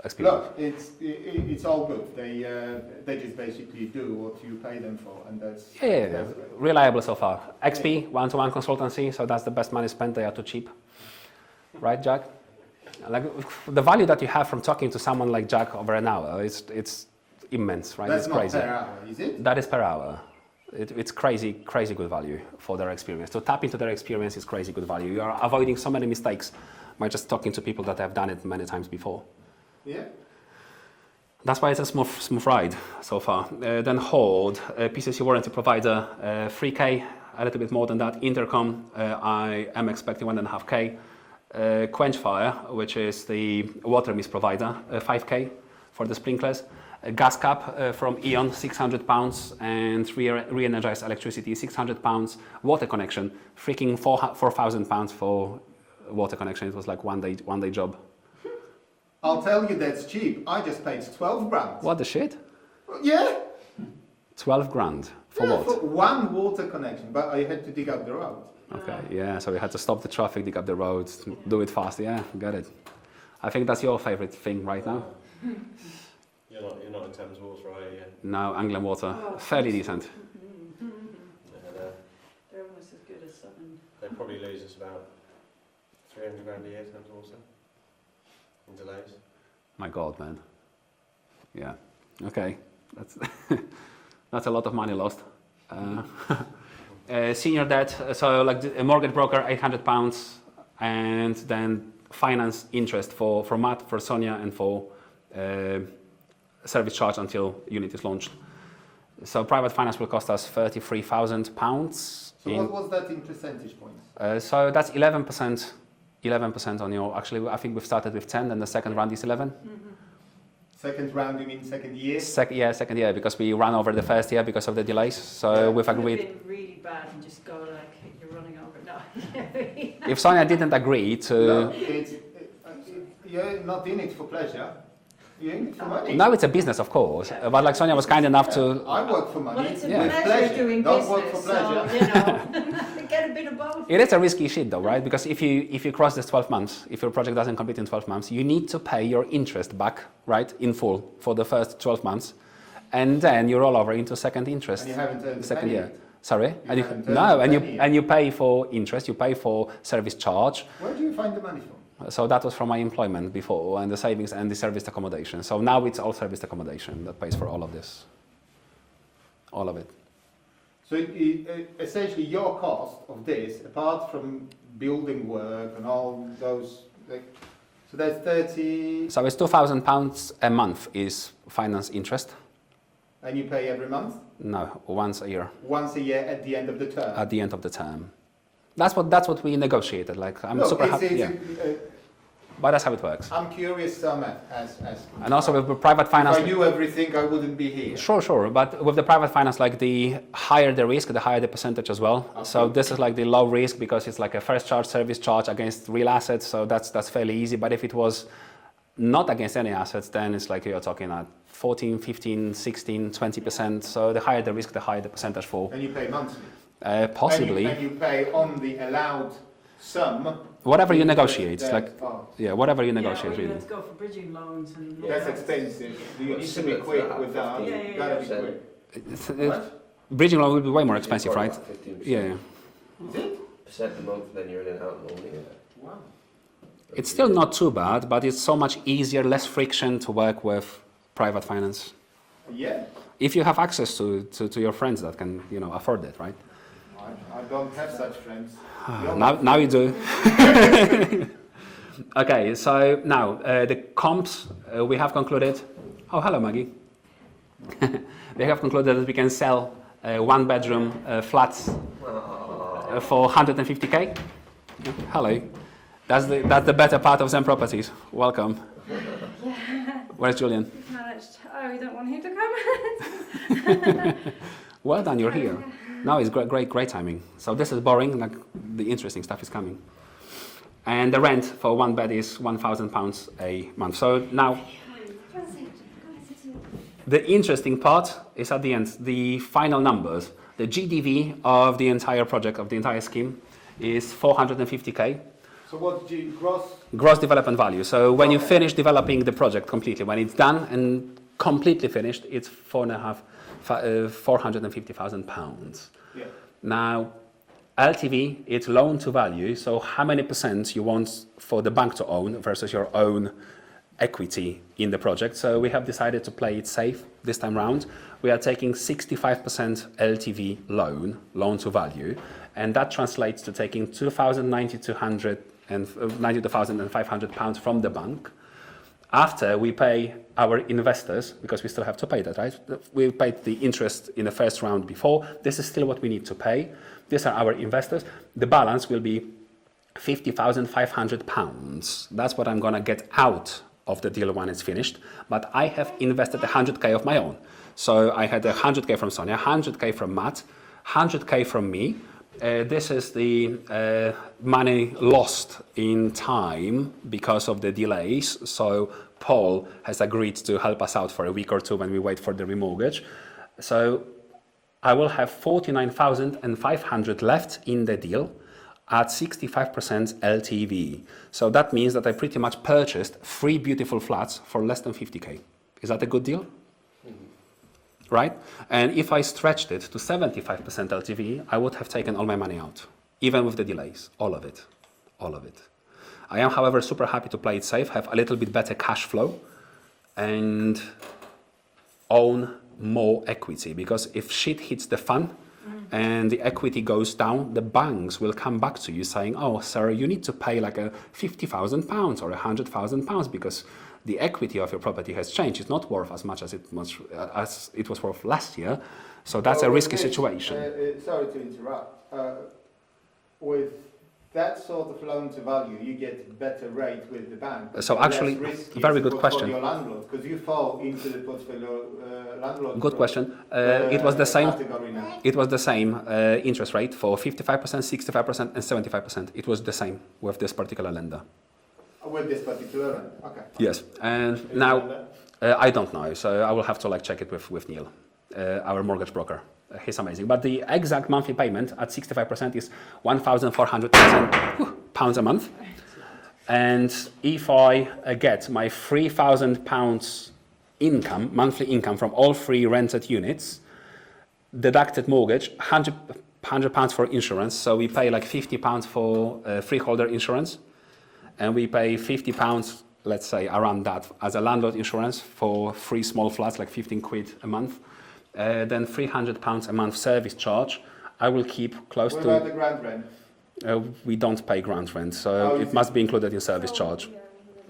experience. Look, it's all good. They just basically do what you pay them for, and that's Yeah. that's great. Reliable so far. XP, one-to-one consultancy, so that's the best money spent. They are too cheap. Right, Jack? Like the value that you have from talking to someone like Jack over an hour, it's immense, right? That's It's not crazy. per hour, is it? That is per hour. It's crazy good value for their experience. To tap into their experience is crazy good value. You are avoiding so many mistakes by just talking to people that have done it many times before. Yeah. That's why it's a smooth ride so far. Then Hold, PCC warranty provider, 3K, a little bit more than that. Intercom, I am expecting 1.5K. Quenchfire, which is the water mist provider, 5K for the sprinklers. A gas cap from E.ON, £600, and re-energized electricity, £600. Water connection, freaking £4,000 for water connection. It was like one day job. I'll tell you that's cheap. I just paid 12 grand. What the shit? Yeah. 12 grand for Yeah, what? for one water connection, but I had to dig up the road. Okay, yeah, so we had to stop the traffic, dig up the roads, do it fast. Yeah, got it. I think that's your favorite thing right now. You're not in Thames Water, are you? No, Anglian Water, Oh, fairly decent. Yeah, They're almost as good as Southern. they probably lose us about 300 grand a year, Thames Water, in delays. My God, man. Yeah. Okay, that's that's a lot of money lost. Senior debt, so like a mortgage broker, £800, and then finance interest for Matt, for Sonia, and for service charge until unit is launched. So private finance will cost us £33,000. So what was that in percentage points? So that's 11%. 11% on your. Actually, I think we've started with 10, and the second round is 11. Second round, you mean second year? Second year, because we ran over the first year because of the delays. So we've It would agreed. have been really bad and just go like, you're running over. No. If Sonia didn't agree to. No, you're not in it for pleasure. You're in it for money. Now it's a business, of course, Yeah. but like Sonia was kind enough to. I work for money. Well, it's a Yeah. pleasure doing Don't business, work for pleasure. so, you know, get a bit of both. It is a risky shit, though, right? Because if you cross this 12 months, if your project doesn't complete in 12 months, you need to pay your interest back, right, in full for the first 12 months, and then you roll over into second interest. And you haven't earned the a second penny. year. Sorry, You haven't earned no, a and penny. you pay for interest, you pay for service charge. Where do you find the money from? So that was from my employment before, and the savings and the serviced accommodation. So now it's all serviced accommodation that pays for all of this, all of it. So essentially your cost of this, apart from building work and all those, like, so that's 30, So it's £2,000 a month is finance interest. And you pay every month? No, once a year Once a year at the end of the term? at the end of the term. That's what we negotiated. Like I'm super happy. Yeah. But that's how it works. I'm curious, as And also with the private finance. if I knew everything, I wouldn't be here. Sure. But with the private finance, like the higher the risk, the higher the percentage as well. Okay. So this is like the low risk because it's like a first charge, service charge against real assets. So that's fairly easy. But if it was not against any assets, then it's like you're talking at 14, 15, 16, 20%. So the higher the risk, the higher the percentage for. And you pay monthly? Possibly. And you pay on the allowed sum? Whatever you negotiate. That- Like, oh, yeah, whatever you negotiate, or really. let's go for bridging loans and that's expensive. You need to be quick with that. Yeah, yeah, Gotta be yeah. quick. Bridging loan will be way more expensive, right? 15%. Yeah. Percent a month, then you're in and out normally. Wow. It's still not too bad, but it's so much easier, less friction to work with private finance. Yeah, If you have access to your friends that can, afford it, right? I don't have such friends. Now you do. Okay, so now the comps we have concluded. Oh, hello, Maggie. We have concluded that we can sell one-bedroom flats for 150k. Hello. That's the better part of ZEN Properties. Welcome. Where's Julian? We've managed. Oh, we don't want him to come. Well done, you're here. No, it's great timing. So this is boring, like the interesting stuff is coming. And the rent for one bed is £1,000 a month. So now, the interesting part is at the end, the final numbers. The GDV of the entire project, of the entire scheme, is 450k. So what gross? Gross development value. So when you finish developing the project completely, when it's done and completely finished, it's £450,000. Yeah. Now, LTV, it's loan to value. So how many percent you want for the bank to own versus your own equity in the project. So we have decided to play it safe this time round. We are taking 65% LTV loan to value, and that translates to taking £92,500 from the bank. After we pay our investors, because we still have to pay that, right? We paid the interest in the first round before. This is still what we need to pay. These are our investors. The balance will be £50,500. That's what I'm gonna get out of the deal when it's finished. But I have invested 100k of my own. So I had 100k from Sonia, 100k from Matt, 100k from me. This is the money lost in time because of the delays. So Paul has agreed to help us out for a week or two when we wait for the remortgage. So I will have 49,500 left in the deal at 65% LTV. So that means that I pretty much purchased 3 beautiful flats for less than 50k. Is that a good deal? Right? And if I stretched it to 75% LTV, I would have taken all my money out, even with the delays, all of it. I am, however, super happy to play it safe, have a little bit better cash flow, and own more equity. Because if shit hits the fan and the equity goes down, the banks will come back to you saying, "Oh, sir, you need to pay like a £50,000 or £100,000 because the equity of your property has changed. It's not worth as much as it was worth last year." So that's a risky situation. Sorry to interrupt. With that sort of loan to value, you get better rate with the bank. So actually, very good question. Your landlord, because you fall into the portfolio landlord. Good question. It was the same. Category now. It was the same interest rate for 55%, 65%, and 75%. It was the same with this particular lender. With this particular one, okay. Yes, and now I don't know, so I will have to check it with Neil, our mortgage broker. He's amazing. But the exact monthly payment at 65% is £1,400 a month. And if I get my £3,000 income, monthly income from all 3 rented units, deducted mortgage, £100 for insurance. So we pay £50 for freeholder insurance. And we pay £50, let's say around that, as a landlord insurance for 3 small flats, £15 a month. Then £300 a month service charge. I will keep close What to. about the ground rent? We don't pay ground rent, so it must be included in service charge.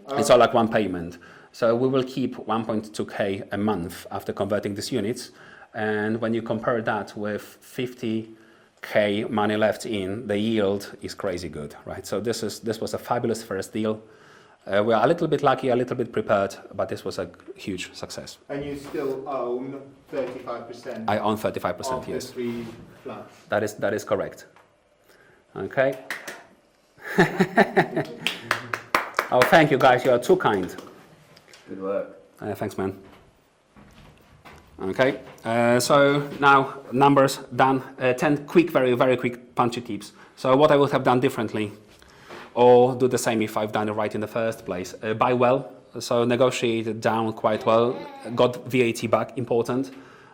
Oh. It's all one payment. So we will keep 1.2k a month after converting these units. And when you compare that with 50k money left in, the yield is crazy good, right? So this was a fabulous first deal. We are a little bit lucky, a little bit prepared, but this was a huge success. And you still own 35%? I own 35%, of yes. the 3 flats? That is correct. Okay. Oh, thank you guys, you are too kind. Good work. Thanks, man. Okay, so now numbers done. 10 quick, very quick punchy tips. So what I would have done differently, or do the same if I've done it right in the first place. Buy well, so negotiate it down quite well. Got VAT back, important.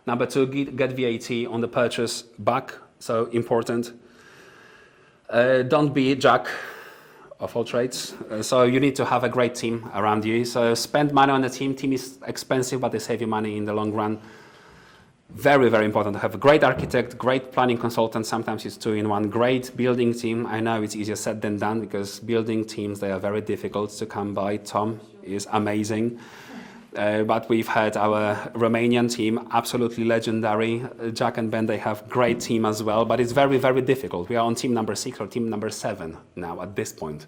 Number 2, get VAT on the purchase back, so important. Don't be jack of all trades. So you need to have a great team around you. So spend money on the team. Team is expensive, but they save you money in the long run. Very important to have a great architect, great planning consultant. Sometimes it's 2 in 1. Great building team. I know it's easier said than done because building teams, they are very difficult to come by. Tom is amazing. But we've had our Romanian team, absolutely legendary. Jack and Ben, they have great team as well, but it's very difficult. We are on team number 6 or team number 7 now at this point.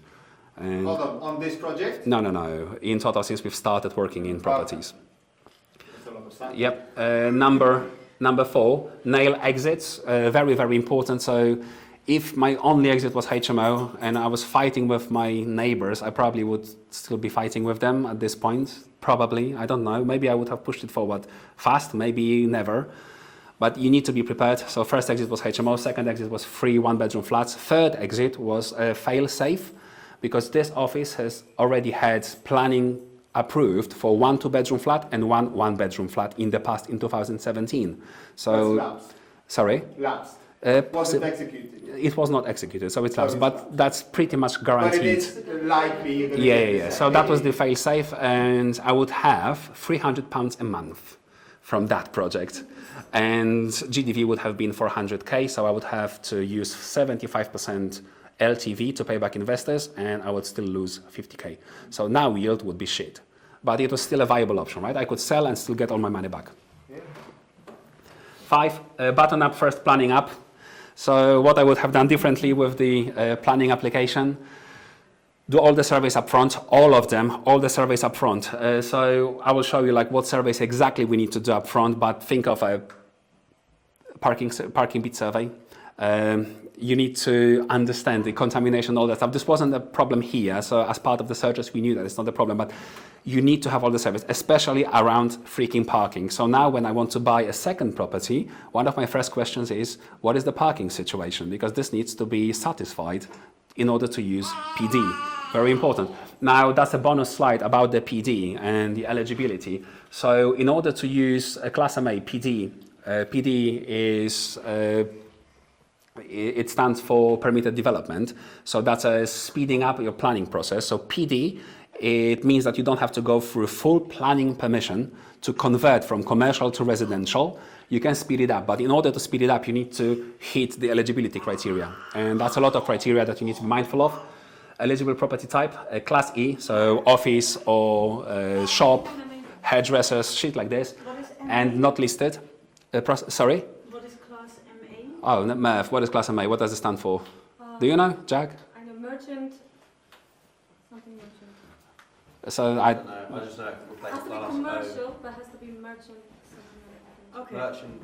And Hold on this project? No. In total, since we've started working in properties. That's a lot of stuff. Yep. Number 4, nail exits. Very important. So if my only exit was HMO and I was fighting with my neighbors, I probably would still be fighting with them at this point. Probably, I don't know. Maybe I would have pushed it forward fast, maybe never. But you need to be prepared. So first exit was HMO, second exit was 3 one-bedroom flats. Third exit was fail-safe because this office has already had planning approved for 1 two-bedroom flat and 1 one-bedroom flat in the past, in 2017. So, That's lapsed. Sorry? Lapsed. Was it executed? It was not executed, so it's lapsed, but that's pretty much guaranteed. But it is likely. Yeah. So that was the fail-safe, and I would have £300 a month from that project, and GDV would have been 400k, so I would have to use 75% LTV to pay back investors, and I would still lose 50k. So now yield would be shit, but it was still a viable option, right? I could sell and still get all my money back. Yeah. 5, button up first, planning up. So what I would have done differently with the planning application, do all the surveys up front, all of them, all the surveys up front. So I will show you like what surveys exactly we need to do up front, but think of a parking bit survey. You need to understand the contamination, all that stuff. This wasn't a problem here, so as part of the searches we knew that it's not a problem, but you need to have all the surveys, especially around freaking parking. So now when I want to buy a second property, one of my first questions is, what is the parking situation? Because this needs to be satisfied in order to use PD. Very important. Now that's a bonus slide about the PD and the eligibility. So in order to use a Class MA PD, PD is it stands for permitted development. So that's speeding up your planning process. So PD, it means that you don't have to go through full planning permission to convert from commercial to residential. You can speed it up, but in order to speed it up, you need to hit the eligibility criteria. And that's a lot of criteria that you need to be mindful of. Eligible property type, Class E, so office or shop, hairdressers, shit like this, and not listed. Sorry? What is Class MA? Oh, Merv, what is Class MA? What does it stand for? Do you know, Jack? I know merchant, something merchant. So I don't know. I just know it It plays has to be class commercial, but has to be merchant. Okay. Merchant.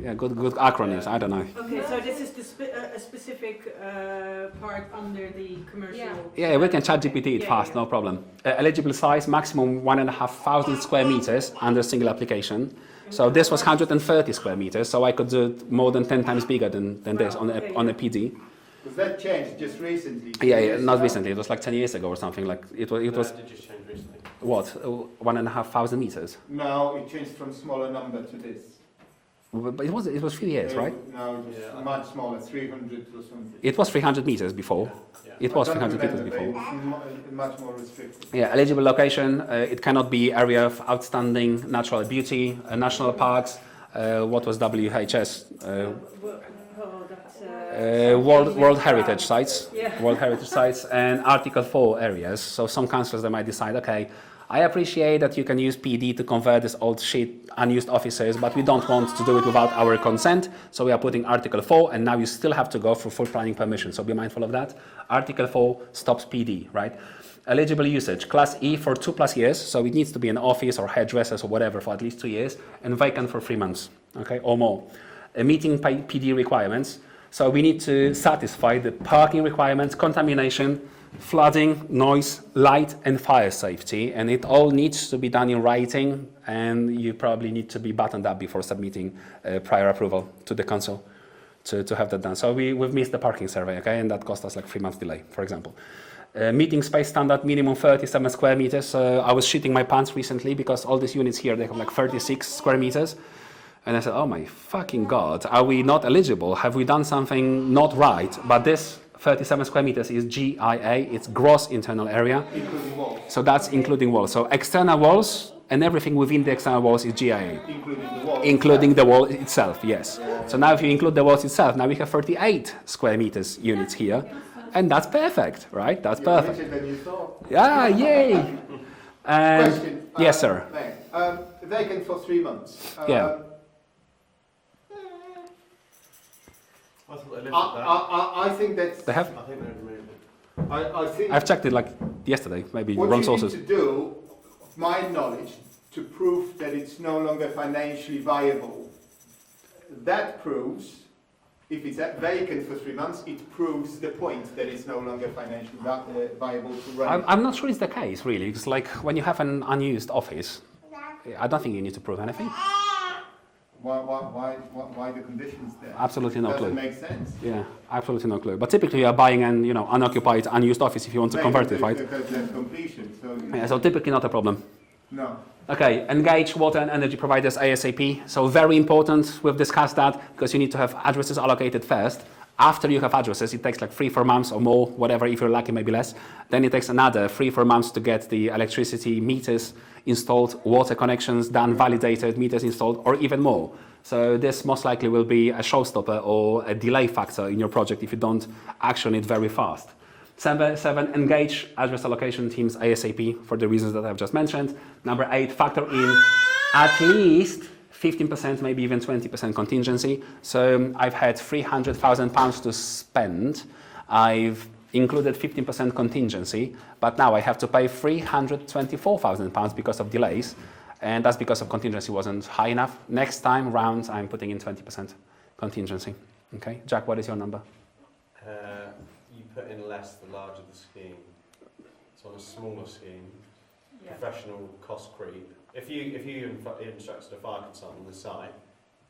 yeah, good acronyms. I don't know. Okay, so this is a specific part under the commercial. Yeah, we can chat GPT it fast, no problem. Eligible size, maximum 1,500 square meters under single application. So this was 130 square meters, so I could do it more than 10 times bigger than this on a PD. Was that changed just recently? Yeah, not recently. It was like 10 years ago or something. Like it was Did just change recently? what 1,500 meters. No, it changed from smaller number to this. But it was 3 years, right? No, it was Yeah. much smaller, 300 or something. It was 300 meters before. Yeah. It was I don't 300 meters remember, but before. it was much more restricted. Yeah, eligible location. It cannot be area of outstanding natural beauty, national parks. What was WHS? World Heritage Sites. Yeah. World Heritage Sites and Article 4 areas. So some councils they might decide, okay, I appreciate that you can use PD to convert this old shit unused offices, but we don't want to do it without our consent. So we are putting Article 4, and now you still have to go for full planning permission. So be mindful of that. Article 4 stops PD, right? Eligible usage, Class E for 2+ years. So it needs to be an office or hairdressers or whatever for at least 2 years, and vacant for 3 months, okay, or more. Meeting PD requirements. So we need to satisfy the parking requirements, contamination, flooding, noise, light and fire safety, and it all needs to be done in writing, and you probably need to be buttoned up before submitting prior approval to the council to have that done. So we've missed the parking survey, okay, and that cost us like 3 months delay, for example. Meeting space standard, minimum 37 square meters. I was shitting my pants recently because all these units here, they have like 36 square meters. And I said, oh my fucking God, are we not eligible? Have we done something not right? But this 37 square meters is GIA, it's gross internal area. Including walls. So that's including walls. So external walls and everything within the external walls is GIA. Including the walls. Including the wall itself, yes. So now if you include the walls itself, now we have 38 square meters units here. And that's perfect, right? That's perfect. Richer than you thought. Yeah, yay! And Question. yes, sir. Vacant for 3 months. Yeah. I thought they lifted that. I think that's. They have. I think they removed it. I think. I've checked it like yesterday, maybe what wrong you sources. need to do, of my knowledge, to prove that it's no longer financially viable. That proves, if it's vacant for 3 months, it proves the point that it's no longer financially viable to run. I'm not sure it's the case, really. It's like when you have an unused office, I don't think you need to prove anything. Why the conditions there? Absolutely no clue. Doesn't make sense. Yeah, absolutely no clue. But typically, you are buying an unoccupied, unused office if you want to convert it, right? Because there's completion. So Yeah, so typically not a problem. no. Okay, engage water and energy providers ASAP. So very important, we've discussed that because you need to have addresses allocated first. After you have addresses, it takes like 3-4 months or more, whatever, if you're lucky, maybe less. Then it takes another 3-4 months to get the electricity meters installed, water connections done, validated, meters installed, or even more. So this most likely will be a showstopper or a delay factor in your project if you don't action it very fast. 7, engage address allocation teams ASAP for the reasons that I've just mentioned. Number 8, factor in at least 15%, maybe even 20% contingency. So I've had £300,000 to spend. I've included 15% contingency, but now I have to pay £324,000 because of delays, and that's because of contingency wasn't high enough. Next time round, I'm putting in 20% contingency. Okay, Jack, what is your number? You put in less the larger the scheme. So on a smaller scheme, Yeah. professional cost creep. If you instructed a fire consultant on the site,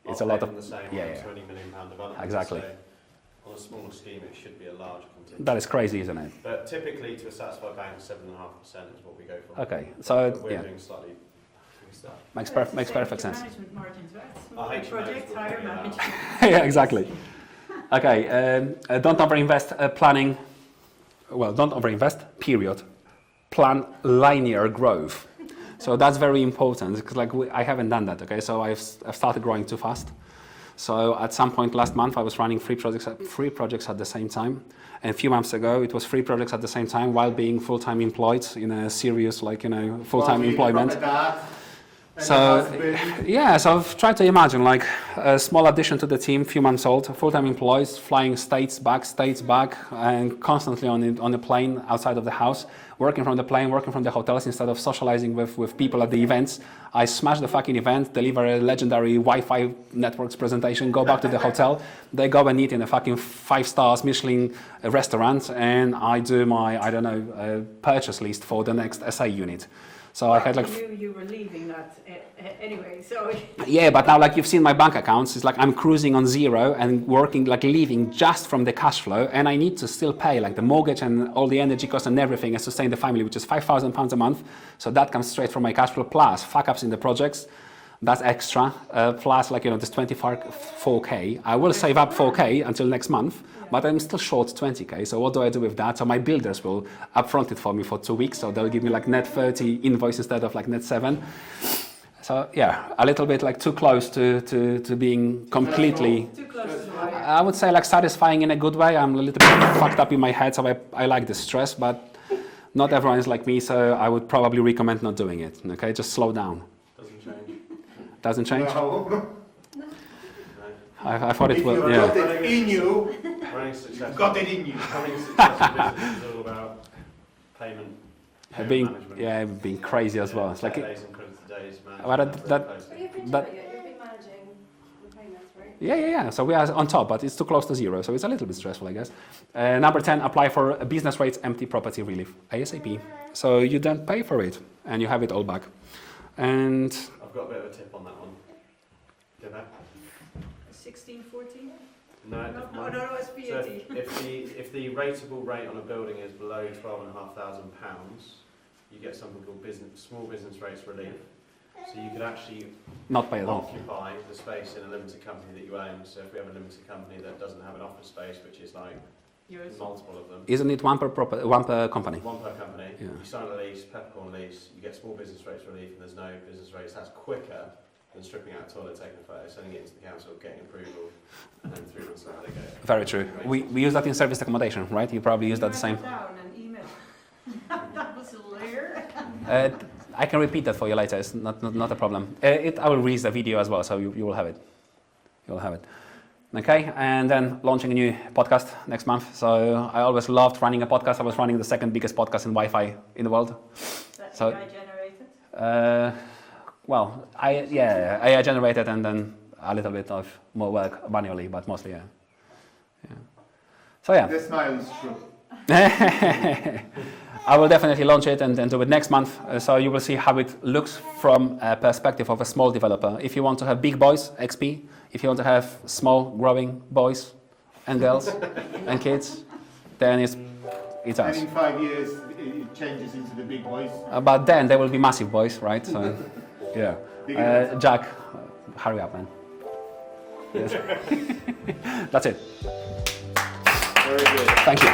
It's I'll a lot pay of- them the same yeah, on a yeah. £20 million development. Exactly. So on a smaller scheme, it should be a larger contingency. That is crazy, isn't it? But typically, to a satisfied bank, 7.5% is what we go for. Okay, so But we're yeah, doing slightly bigger stuff. makes Same perfect with sense. Management margins, right? I Smaller hate projects, management, higher yeah. management. Yeah, exactly. Okay, don't overinvest planning. Well, don't overinvest, period. Plan linear growth. So that's very important because I haven't done that, okay? So I've started growing too fast. So at some point last month, I was running 3 projects at the same time. And a few months ago, it was 3 projects at the same time while being full-time employed in a serious, full-time employment. So, yeah, so I've tried to imagine like a small addition to the team, few months old, full-time employees, flying states back, and constantly on a plane outside of the house, working from the plane, working from the hotels instead of socializing with people at the events. I smash the fucking event, deliver a legendary Wi-Fi networks presentation, go back to the hotel, they go and eat in a fucking 5 stars Michelin restaurant, and I do my, purchase list for the next SA unit. So I had You were leaving that anyway, so. Yeah, but now you've seen my bank accounts, it's like I'm cruising on zero and working, living just from the cash flow, and I need to still pay the mortgage and all the energy costs and everything and sustain the family, which is £5,000 a month. So that comes straight from my cash flow, plus fuck ups in the projects. That's extra, plus this 24K. I will save up 4K until next month, but I'm still short 20K. So what do I do with that? So my builders will upfront it for me for 2 weeks. So they'll give me net 30 invoice instead of net 7. So yeah, a little bit too close to being completely, Too close to the wire. I would say satisfying in a good way. I'm a little bit fucked up in my head, so I like the stress, but Not everyone is like me, so I would probably recommend not doing it. Okay, just slow down. Doesn't change. Doesn't change? No. I thought it If would. you Yeah. got it in you, Running successful, got it in you. running successful business is all about payment management. Being crazy as well. It's like days and creditor days management. Well, That's that- very closely. But you've been But- doing it. You've been managing the payments, right? yeah. So we are on top, but it's too close to zero, so it's a little bit stressful, I guess. Number 10, apply for a business rates empty property relief, ASAP. So you don't pay for it, and you have it all back. And I've got a bit of a tip on that one. Get that? 16, 14? No, No, it's So VAT. if the rateable rate on a building is below £12,500, you get something called small business rates relief. So you could actually not pay at all. occupy the space in a limited company that you own. So if we have a limited company that doesn't have an office space, which is like Yours. multiple of them, Isn't it one per company? one per company, Yeah. you sign a lease, peppercorn lease, you get small business rates relief, and there's no business rates. That's quicker than stripping out a toilet, taking a photo, sending it into the council, getting approval, and then 3 months later they go. Very true. We use that in serviced accommodation, right? You probably use that the same. Down and email. That was a layer. I can repeat that for you later. It's not a problem. I will release the video as well, so you will have it. You will have it. Okay, and then launching a new podcast next month. So I always loved running a podcast. I was running the second biggest podcast in Wi-Fi in the world. That So- AI generated. Well, AI generated, and then a little bit of more work manually, but mostly yeah. So yeah. The smile is true. I will definitely launch it and do it next month. So you will see how it looks from a perspective of a small developer. If you want to have big boys, XP. If you want to have small, growing boys and girls and kids, then it's And us. in 5 years, it changes into the big boys. But then there will be massive boys, right? So, yeah. Bigger Jack, hurry up, man. Yes. That's it. Very good. Thank you.